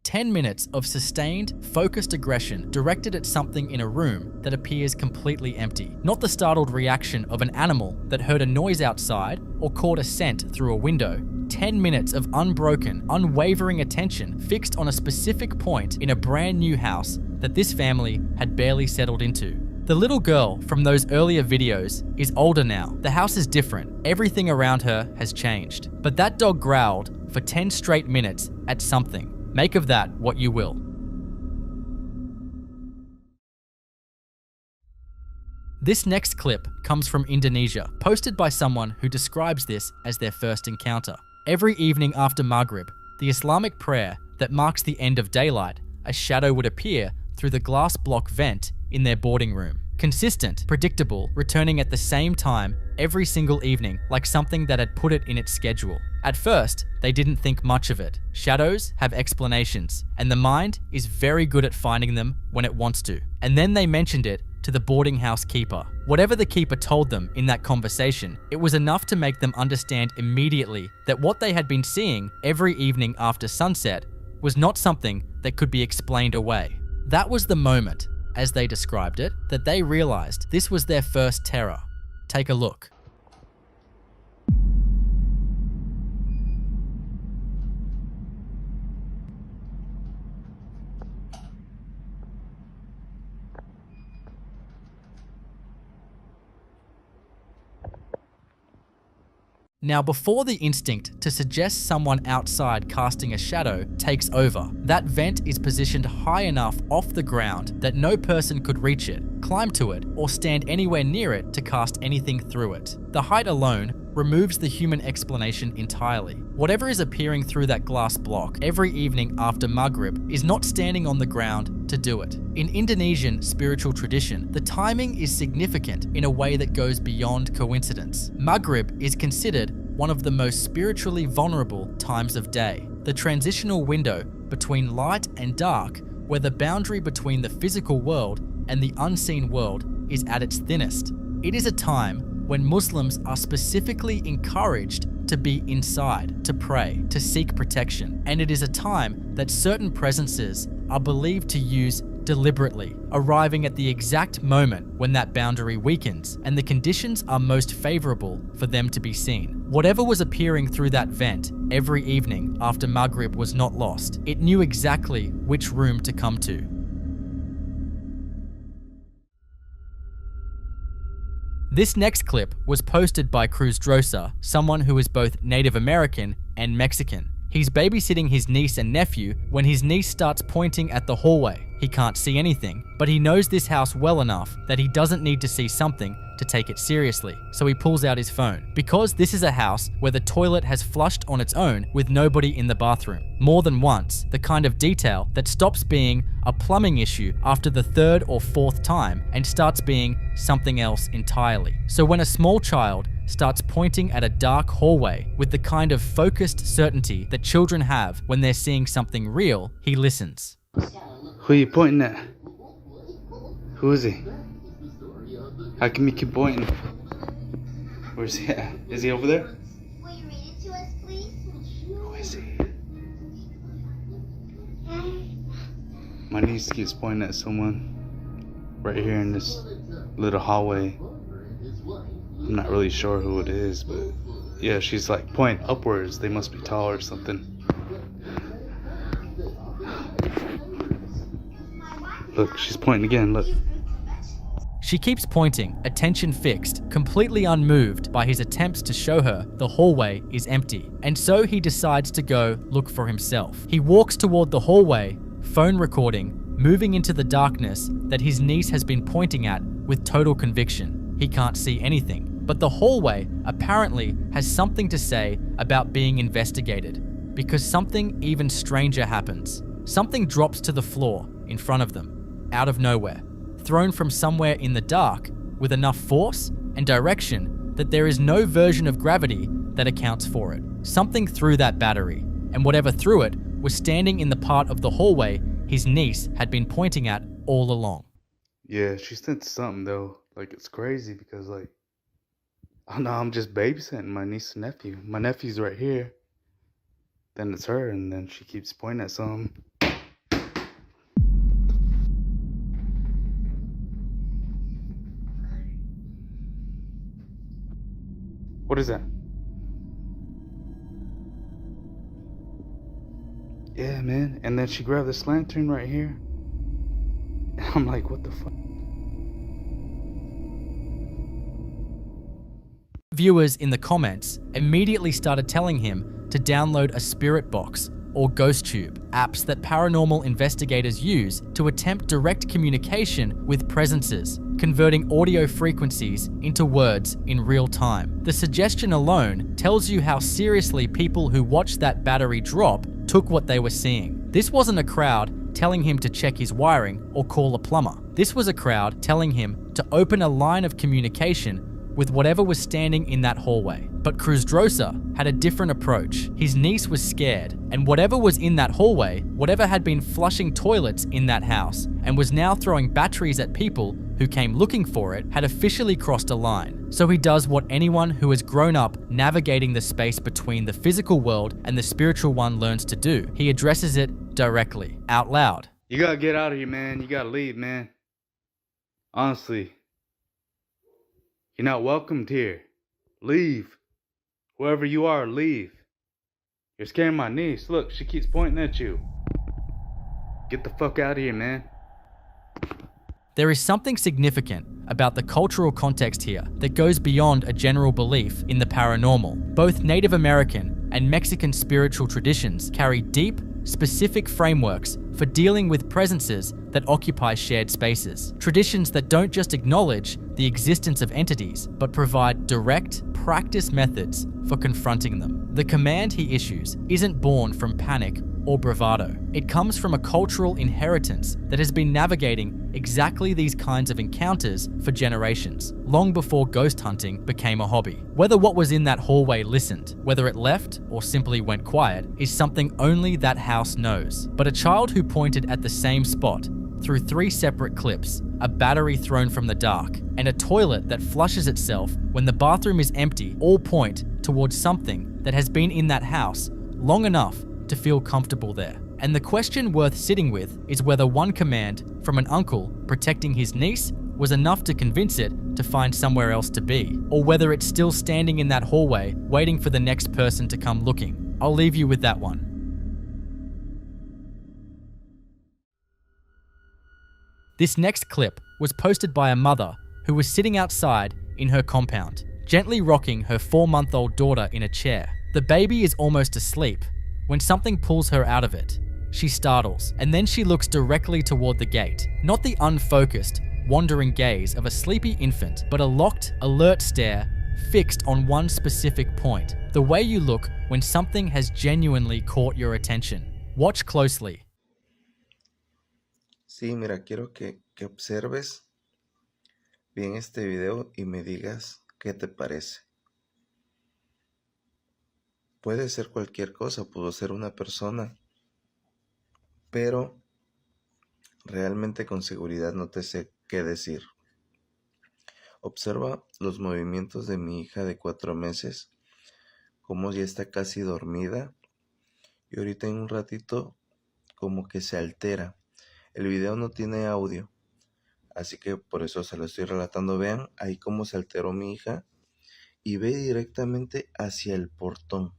"10 minutes of sustained, focused aggression directed at something in a room that appears completely empty. Not the startled reaction of an animal that heard a noise outside or caught a scent through a window. 10 minutes of unbroken, unwavering attention fixed on a specific point in a brand new house that this family had barely settled into. The little girl from those earlier videos is older now. The house is different. Everything around her has changed. But that dog growled for 10 straight minutes at something. Make of that what you will." This next clip comes from Indonesia, posted by someone who describes this as their first encounter. Every evening after Maghrib, the Islamic prayer that marks the end of daylight, a shadow would appear through the glass block vent in their boarding room. Consistent, predictable, returning at the same time every single evening, like something that had put it in its schedule. At first, they didn't think much of it. Shadows have explanations, and the mind is very good at finding them when it wants to. And then they mentioned it to the boarding house keeper. Whatever the keeper told them in that conversation, it was enough to make them understand immediately that what they had been seeing every evening after sunset was not something that could be explained away. That was the moment, as they described it, that they realized this was their first terror. Take a look. Now, before the instinct to suggest someone outside casting a shadow takes over, that vent is positioned high enough off the ground that no person could reach it, climb to it, or stand anywhere near it to cast anything through it. The height alone removes the human explanation entirely. Whatever is appearing through that glass block every evening after Maghrib is not standing on the ground to do it. In Indonesian spiritual tradition, the timing is significant in a way that goes beyond coincidence. Maghrib is considered one of the most spiritually vulnerable times of day, the transitional window between light and dark, where the boundary between the physical world and the unseen world is at its thinnest. It is a time when Muslims are specifically encouraged to be inside, to pray, to seek protection, and it is a time that certain presences are believed to use deliberately, arriving at the exact moment when that boundary weakens and the conditions are most favorable for them to be seen. Whatever was appearing through that vent every evening after Maghrib was not lost. It knew exactly which room to come to. This next clip was posted by Cruz Drosa, someone who is both Native American and Mexican. He's babysitting his niece and nephew when his niece starts pointing at the hallway. He can't see anything, but he knows this house well enough that he doesn't need to see something to take it seriously, so he pulls out his phone. Because this is a house where the toilet has flushed on its own with nobody in the bathroom, more than once, the kind of detail that stops being a plumbing issue after the third or fourth time and starts being something else entirely. So when a small child starts pointing at a dark hallway with the kind of focused certainty that children have when they're seeing something real, he listens. Who are you pointing at? Who is he? How come you keep pointing? Where's he at? Is he over there? Will you read it to us, please? Who is he? My niece keeps pointing at someone right here in this little hallway. I'm not really sure who it is, but yeah, she's like pointing upwards. They must be tall or something. Look, she's pointing again, look. She keeps pointing, attention fixed, completely unmoved by his attempts to show her the hallway is empty. And so he decides to go look for himself. He walks toward the hallway, phone recording, moving into the darkness that his niece has been pointing at with total conviction. He can't see anything, but the hallway apparently has something to say about being investigated, because something even stranger happens. Something drops to the floor in front of them, out of nowhere, thrown from somewhere in the dark with enough force and direction that there is no version of gravity that accounts for it. Something threw that battery, and whatever threw it was standing in the part of the hallway his niece had been pointing at all along. Yeah, she sent something though. Like, it's crazy because, like, I don't know, I'm just babysitting my niece and nephew. My nephew's right here. Then it's her, and then she keeps pointing at something. What is that? Yeah, man. And then she grabbed this lantern right here. And I'm like, what the fuck? Viewers in the comments immediately started telling him to download a spirit box or ghost tube, apps that paranormal investigators use to attempt direct communication with presences, converting audio frequencies into words in real time. The suggestion alone tells you how seriously people who watched that battery drop took what they were seeing. This wasn't a crowd telling him to check his wiring or call a plumber. This was a crowd telling him to open a line of communication with whatever was standing in that hallway. But Krusdrosa had a different approach. His niece was scared, and whatever was in that hallway, whatever had been flushing toilets in that house, and was now throwing batteries at people who came looking for it, had officially crossed a line. So he does what anyone who has grown up navigating the space between the physical world and the spiritual one learns to do. He addresses it directly, out loud. You gotta get out of here, man. You gotta leave, man. Honestly. You're not welcomed here. Leave. Whoever you are, leave. You're scaring my niece. Look, she keeps pointing at you. Get the fuck out of here, man. There is something significant about the cultural context here that goes beyond a general belief in the paranormal. Both Native American and Mexican spiritual traditions carry deep, specific frameworks for dealing with presences that occupy shared spaces. Traditions that don't just acknowledge the existence of entities, but provide direct, practice methods for confronting them. The command he issues isn't born from panic or bravado. It comes from a cultural inheritance that has been navigating exactly these kinds of encounters for generations, long before ghost hunting became a hobby. Whether what was in that hallway listened, whether it left or simply went quiet, is something only that house knows. But a child who pointed at the same spot through 3 separate clips, a battery thrown from the dark, and a toilet that flushes itself when the bathroom is empty all point towards something that has been in that house long enough to feel comfortable there. And the question worth sitting with is whether one command from an uncle protecting his niece was enough to convince it to find somewhere else to be, or whether it's still standing in that hallway waiting for the next person to come looking. I'll leave you with that one. This next clip was posted by a mother who was sitting outside in her compound, gently rocking her 4-month-old daughter in a chair. The baby is almost asleep when something pulls her out of it. She startles, and then she looks directly toward the gate. Not the unfocused, wandering gaze of a sleepy infant, but a locked, alert stare fixed on one specific point. The way you look when something has genuinely caught your attention. Watch closely. Sí, mira, quiero que observes bien este video y me digas qué te parece. Puede ser cualquier cosa, pudo ser una persona, pero realmente con seguridad no te sé qué decir. Observa los movimientos de mi hija de 4 meses, cómo ya está casi dormida y ahorita en un ratito como que se altera. El video no tiene audio, Así que por eso se lo estoy relatando. Vean ahí cómo se alteró mi hija y ve directamente hacia el portón.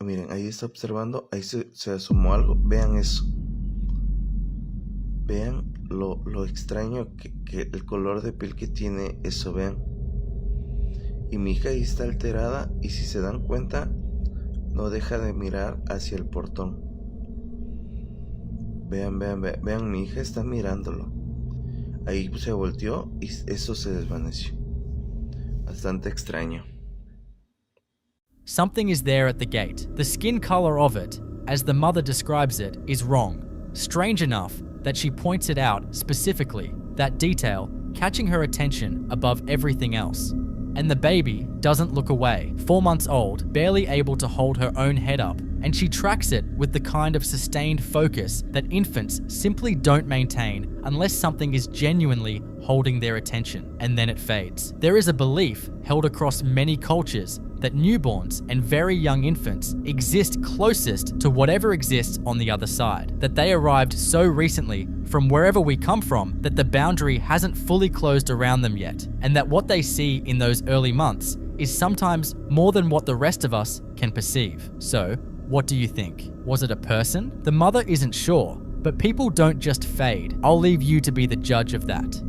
Miren, ahí está observando, ahí se asomó algo. Vean eso. Vean lo extraño que el color de piel que tiene eso, vean. Y mi hija ahí está alterada y si se dan cuenta, no deja de mirar hacia el portón. Vean, mi hija está mirándolo. Ahí se volteó y eso se desvaneció. Bastante extraño. Something is there at the gate. The skin color of it, as the mother describes it, is wrong. Strange enough that she points it out specifically, that detail catching her attention above everything else. And the baby doesn't look away, 4 months old, barely able to hold her own head up, and she tracks it with the kind of sustained focus that infants simply don't maintain unless something is genuinely holding their attention, and then it fades. There is a belief held across many cultures that newborns and very young infants exist closest to whatever exists on the other side, that they arrived so recently from wherever we come from that the boundary hasn't fully closed around them yet, and that what they see in those early months is sometimes more than what the rest of us can perceive. So, what do you think? Was it a person? The mother isn't sure, but people don't just fade. I'll leave you to be the judge of that.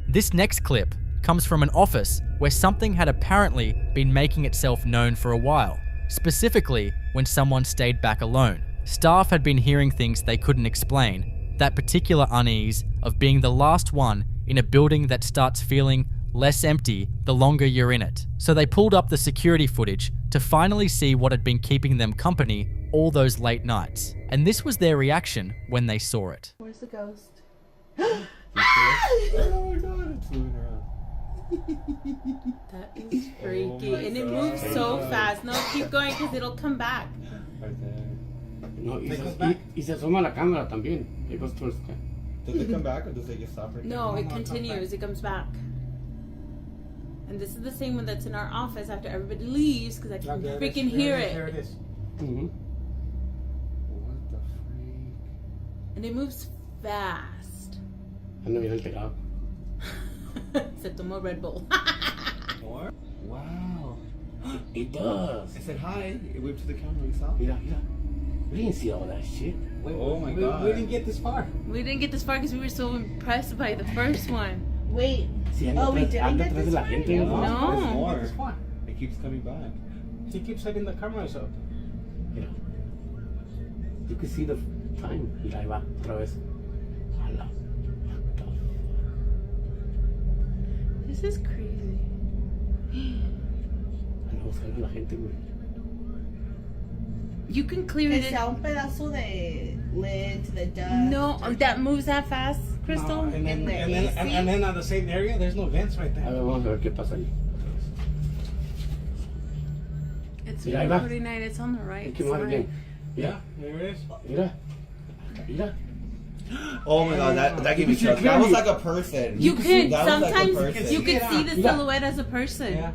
This next clip comes from an office where something had apparently been making itself known for a while, specifically when someone stayed back alone. Staff had been hearing things they couldn't explain, that particular unease of being the last one in a building that starts feeling less empty the longer you're in it. So they pulled up the security footage to finally see what had been keeping them company all those late nights. And this was their reaction when they saw it. Where's the ghost? Oh my god, it's moving around. That is freaky. And it moves so fast. No, keep going because it'll come back. Right there. No, y se asoma la cámara también. It goes towards the... Does it come back or does it just stop right there? No, it continues. It comes back. And this is the same one that's in our office after everybody leaves because I can freaking hear it. There it is. Mm-hmm. What the freak? And it moves fast. Ando bien alterado. Se tomó Red Bull. More? Wow. It does. It said hi. It waved to the camera. You saw? Mira. We didn't see all that shit. Oh my god. We didn't get this far. We didn't get this far because we were so impressed by the first one. Wait. Sí, We didn't get this far? No. There's more. It keeps coming back. She keeps setting the cameras up. Mira. You can see the time. Mira, ahí va, otra vez. Hala. This is crazy. Anda buscando a la gente, güey. You can clear it. Un pedazo de lid to the dust. No, that moves that fast, Crystal. No, and then on the same area, there's no vents right there. A ver, vamos a ver qué pasa ahí. It's Mira, ahí va. 49. It's on the right Keep on side. again. Mira, there it is. Mira. Oh my god, that gave me chills. That was like a person. You can That was like a sometimes person. you can see the silhouette as a person. Yeah.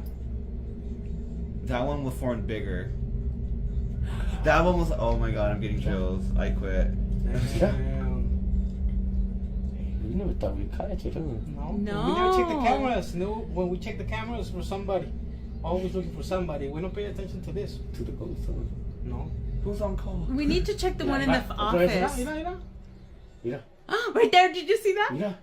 That one was formed bigger. That one was. Oh my god, I'm getting chills. I quit. Mira. You never thought we'd catch it, huh? No. No. We never check the cameras. No, when we check the cameras for somebody, always looking for somebody. We don't pay attention to this. To the ghost. No. Who's on call? We need to check the one in the office. Mira. Oh, right there. Did you see that? Mira.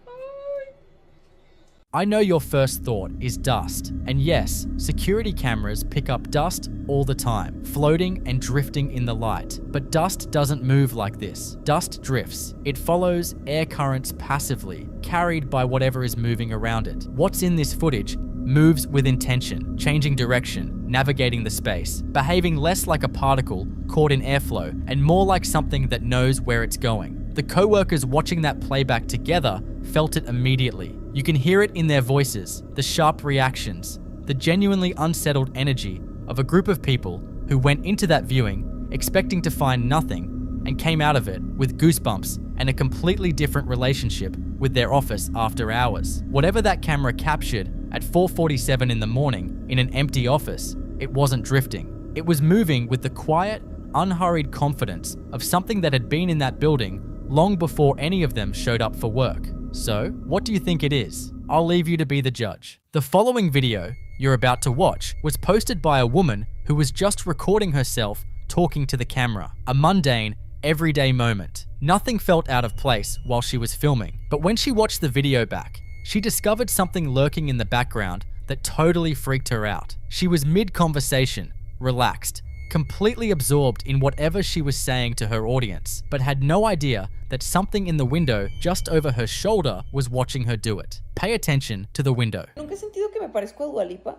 I know your first thought is dust, and yes, security cameras pick up dust all the time, floating and drifting in the light. But dust doesn't move like this. Dust drifts. It follows air currents passively, carried by whatever is moving around it. What's in this footage moves with intention, changing direction, navigating the space, behaving less like a particle caught in airflow and more like something that knows where it's going. The co-workers watching that playback together felt it immediately. You can hear it in their voices, the sharp reactions, the genuinely unsettled energy of a group of people who went into that viewing expecting to find nothing and came out of it with goosebumps and a completely different relationship with their office after hours. Whatever that camera captured at 4:47 in the morning in an empty office, it wasn't drifting. It was moving with the quiet, unhurried confidence of something that had been in that building long before any of them showed up for work. So, what do you think it is? I'll leave you to be the judge. The following video you're about to watch was posted by a woman who was just recording herself talking to the camera. A mundane, everyday moment. Nothing felt out of place while she was filming, but when she watched the video back, she discovered something lurking in the background that totally freaked her out. She was mid-conversation, relaxed, completely absorbed in whatever she was saying to her audience, but had no idea that something in the window just over her shoulder was watching her do it. Pay attention to the window. Nunca he sentido que me parezco a Dua Lipa,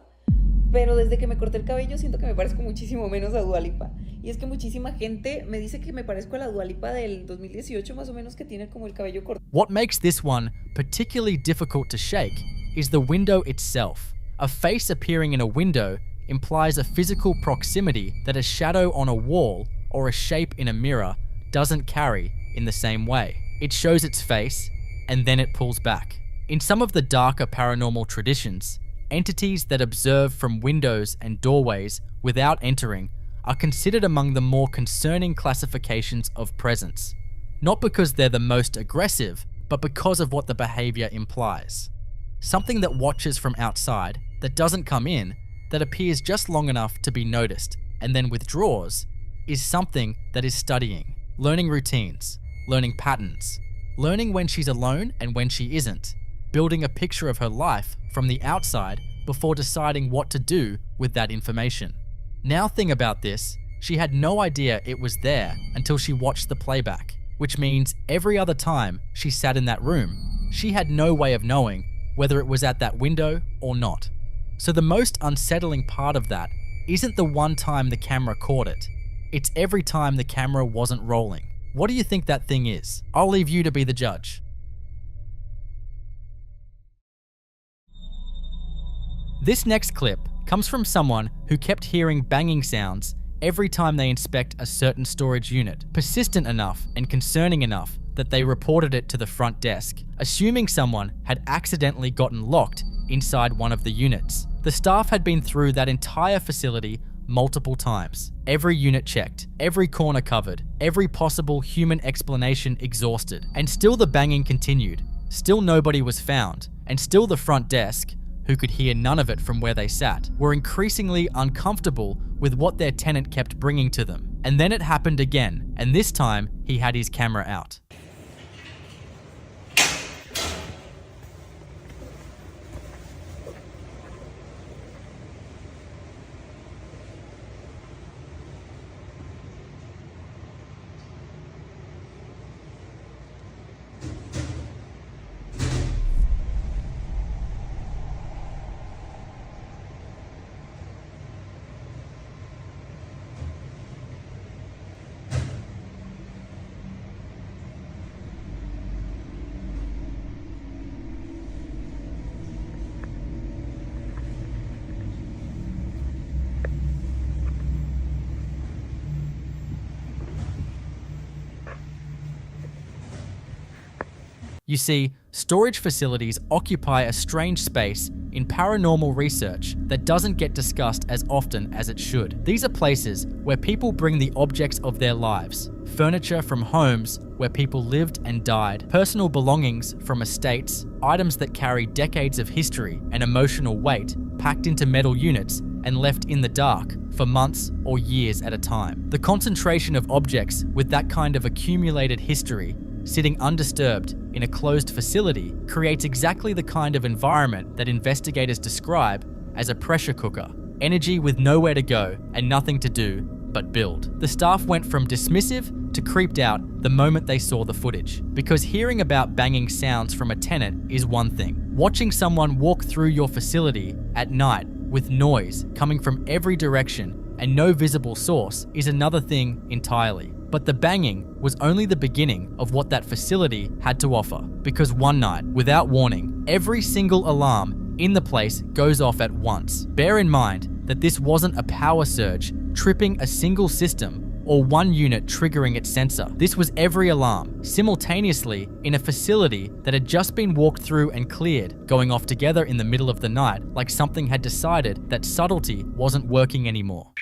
pero desde que me corté el cabello siento que me parezco muchísimo menos a Dua Lipa. Y es que muchísima gente me dice que me parezco a la Dua Lipa del 2018 más o menos, que tiene como el cabello corto. What makes this one particularly difficult to shake is the window itself. A face appearing in a window implies a physical proximity that a shadow on a wall or a shape in a mirror doesn't carry in the same way. It shows its face and then it pulls back. In some of the darker paranormal traditions, entities that observe from windows and doorways without entering are considered among the more concerning classifications of presence. Not because they're the most aggressive, but because of what the behavior implies. Something that watches from outside, that doesn't come in, that appears just long enough to be noticed and then withdraws, is something that is studying, learning routines, learning patterns, learning when she's alone and when she isn't, building a picture of her life from the outside before deciding what to do with that information. Now think about this, she had no idea it was there until she watched the playback, which means every other time she sat in that room, she had no way of knowing whether it was at that window or not. So the most unsettling part of that isn't the one time the camera caught it, it's every time the camera wasn't rolling. What do you think that thing is? I'll leave you to be the judge. This next clip comes from someone who kept hearing banging sounds every time they inspect a certain storage unit, persistent enough and concerning enough that they reported it to the front desk, assuming someone had accidentally gotten locked inside one of the units. The staff had been through that entire facility multiple times. Every unit checked, every corner covered, every possible human explanation exhausted, and still the banging continued. Still nobody was found, and still the front desk, who could hear none of it from where they sat, were increasingly uncomfortable with what their tenant kept bringing to them. And then it happened again, and this time he had his camera out. You see, storage facilities occupy a strange space in paranormal research that doesn't get discussed as often as it should. These are places where people bring the objects of their lives, furniture from homes where people lived and died, personal belongings from estates, items that carry decades of history and emotional weight packed into metal units and left in the dark for months or years at a time. The concentration of objects with that kind of accumulated history sitting undisturbed in a closed facility creates exactly the kind of environment that investigators describe as a pressure cooker. Energy with nowhere to go and nothing to do but build. The staff went from dismissive to creeped out the moment they saw the footage, because hearing about banging sounds from a tenant is one thing. Watching someone walk through your facility at night with noise coming from every direction and no visible source is another thing entirely. But the banging was only the beginning of what that facility had to offer, because one night, without warning, every single alarm in the place goes off at once. Bear in mind that this wasn't a power surge tripping a single system or one unit triggering its sensor. This was every alarm, simultaneously in a facility that had just been walked through and cleared, going off together in the middle of the night, like something had decided that subtlety wasn't working anymore.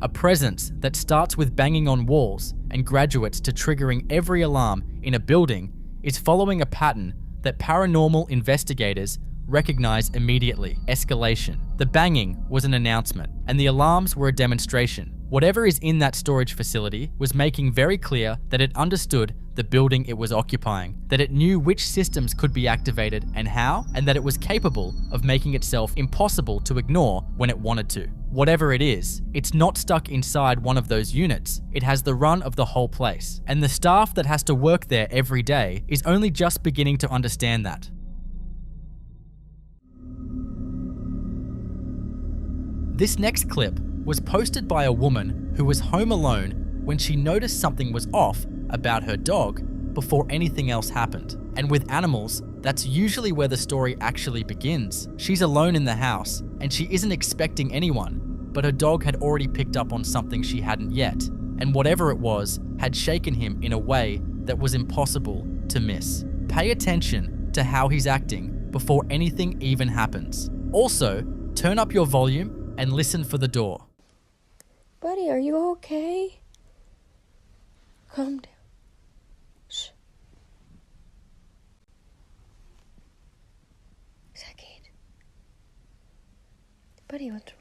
A presence that starts with banging on walls and graduates to triggering every alarm in a building is following a pattern that paranormal investigators recognize immediately: escalation. The banging was an announcement, and the alarms were a demonstration. Whatever is in that storage facility was making very clear that it understood the building it was occupying, that it knew which systems could be activated and how, and that it was capable of making itself impossible to ignore when it wanted to. Whatever it is, it's not stuck inside one of those units. It has the run of the whole place, and the staff that has to work there every day is only just beginning to understand that. This next clip was posted by a woman who was home alone when she noticed something was off about her dog before anything else happened. And with animals, that's usually where the story actually begins. She's alone in the house and she isn't expecting anyone, but her dog had already picked up on something she hadn't yet, and whatever it was had shaken him in a way that was impossible to miss. Pay attention to how he's acting before anything even happens. Also, turn up your volume and listen for the door. Buddy, are you okay? Calm down. Shh. Is that Kate? Buddy, what's wrong?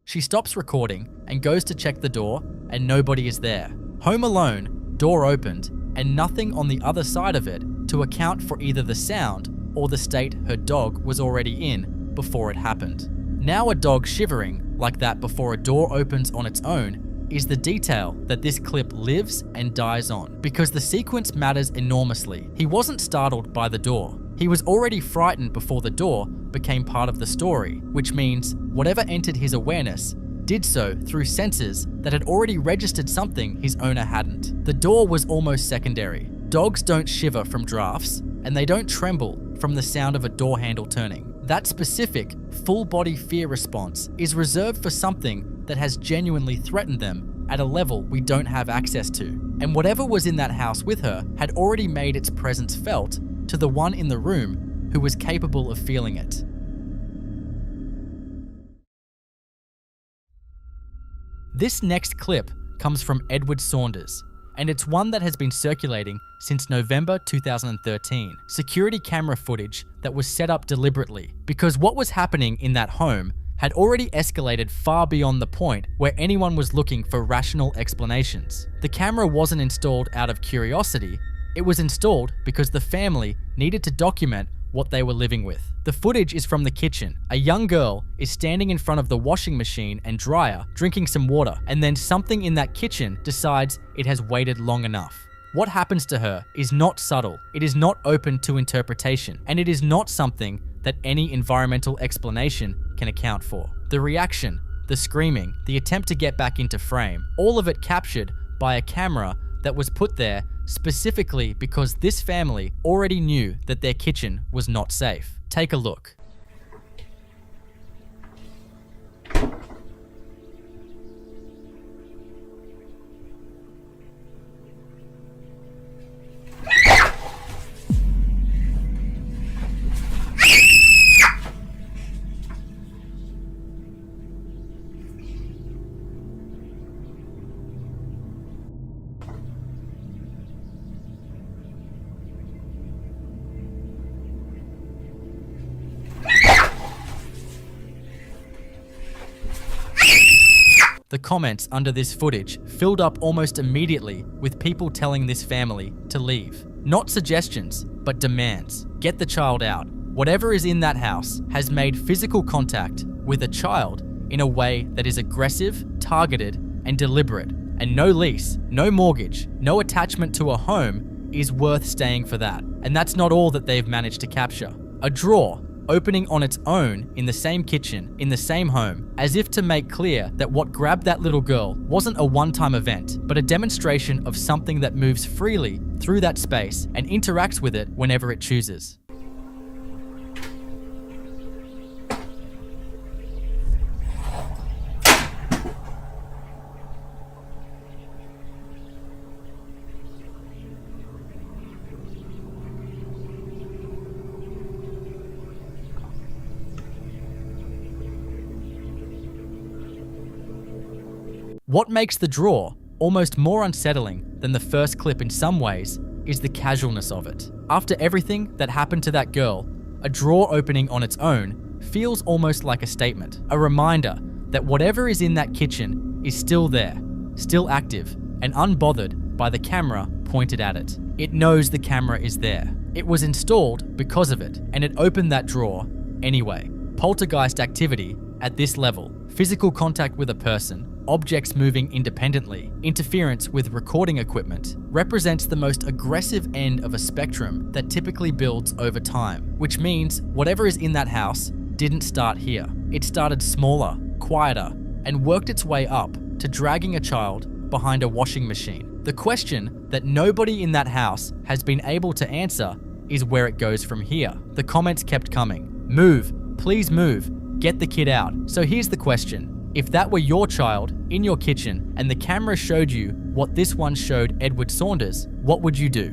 She stops recording and goes to check the door, and nobody is there. Home alone, door opened, and nothing on the other side of it to account for either the sound or the state her dog was already in before it happened. Now a dog shivering like that before a door opens on its own is the detail that this clip lives and dies on, because the sequence matters enormously. He wasn't startled by the door. He was already frightened before the door became part of the story, which means whatever entered his awareness did so through senses that had already registered something his owner hadn't. The door was almost secondary. Dogs don't shiver from drafts, and they don't tremble from the sound of a door handle turning. That specific, full-body fear response is reserved for something that has genuinely threatened them at a level we don't have access to. And whatever was in that house with her had already made its presence felt to the one in the room who was capable of feeling it. This next clip comes from Edward Saunders, and it's one that has been circulating since November 2013. Security camera footage that was set up deliberately because what was happening in that home had already escalated far beyond the point where anyone was looking for rational explanations. The camera wasn't installed out of curiosity, it was installed because the family needed to document what they were living with. The footage is from the kitchen. A young girl is standing in front of the washing machine and dryer, drinking some water, and then something in that kitchen decides it has waited long enough. What happens to her is not subtle, it is not open to interpretation, and it is not something that any environmental explanation can account for. The reaction, the screaming, the attempt to get back into frame, all of it captured by a camera that was put there specifically because this family already knew that their kitchen was not safe. Take a look. The comments under this footage filled up almost immediately with people telling this family to leave. Not suggestions, but demands. Get the child out. Whatever is in that house has made physical contact with a child in a way that is aggressive, targeted, and deliberate. And no lease, no mortgage, no attachment to a home is worth staying for that. And that's not all that they've managed to capture. A drawer opening on its own in the same kitchen, in the same home, as if to make clear that what grabbed that little girl wasn't a one-time event, but a demonstration of something that moves freely through that space and interacts with it whenever it chooses. What makes the drawer almost more unsettling than the first clip in some ways is the casualness of it. After everything that happened to that girl, a drawer opening on its own feels almost like a statement, a reminder that whatever is in that kitchen is still there, still active, and unbothered by the camera pointed at it. It knows the camera is there. It was installed because of it, and it opened that drawer anyway. Poltergeist activity at this level, physical contact with a person, objects moving independently, interference with recording equipment, represents the most aggressive end of a spectrum that typically builds over time, which means whatever is in that house didn't start here. It started smaller, quieter, and worked its way up to dragging a child behind a washing machine. The question that nobody in that house has been able to answer is where it goes from here. The comments kept coming. Move, please move, get the kid out. So here's the question. If that were your child in your kitchen and the camera showed you what this one showed Edward Saunders, what would you do?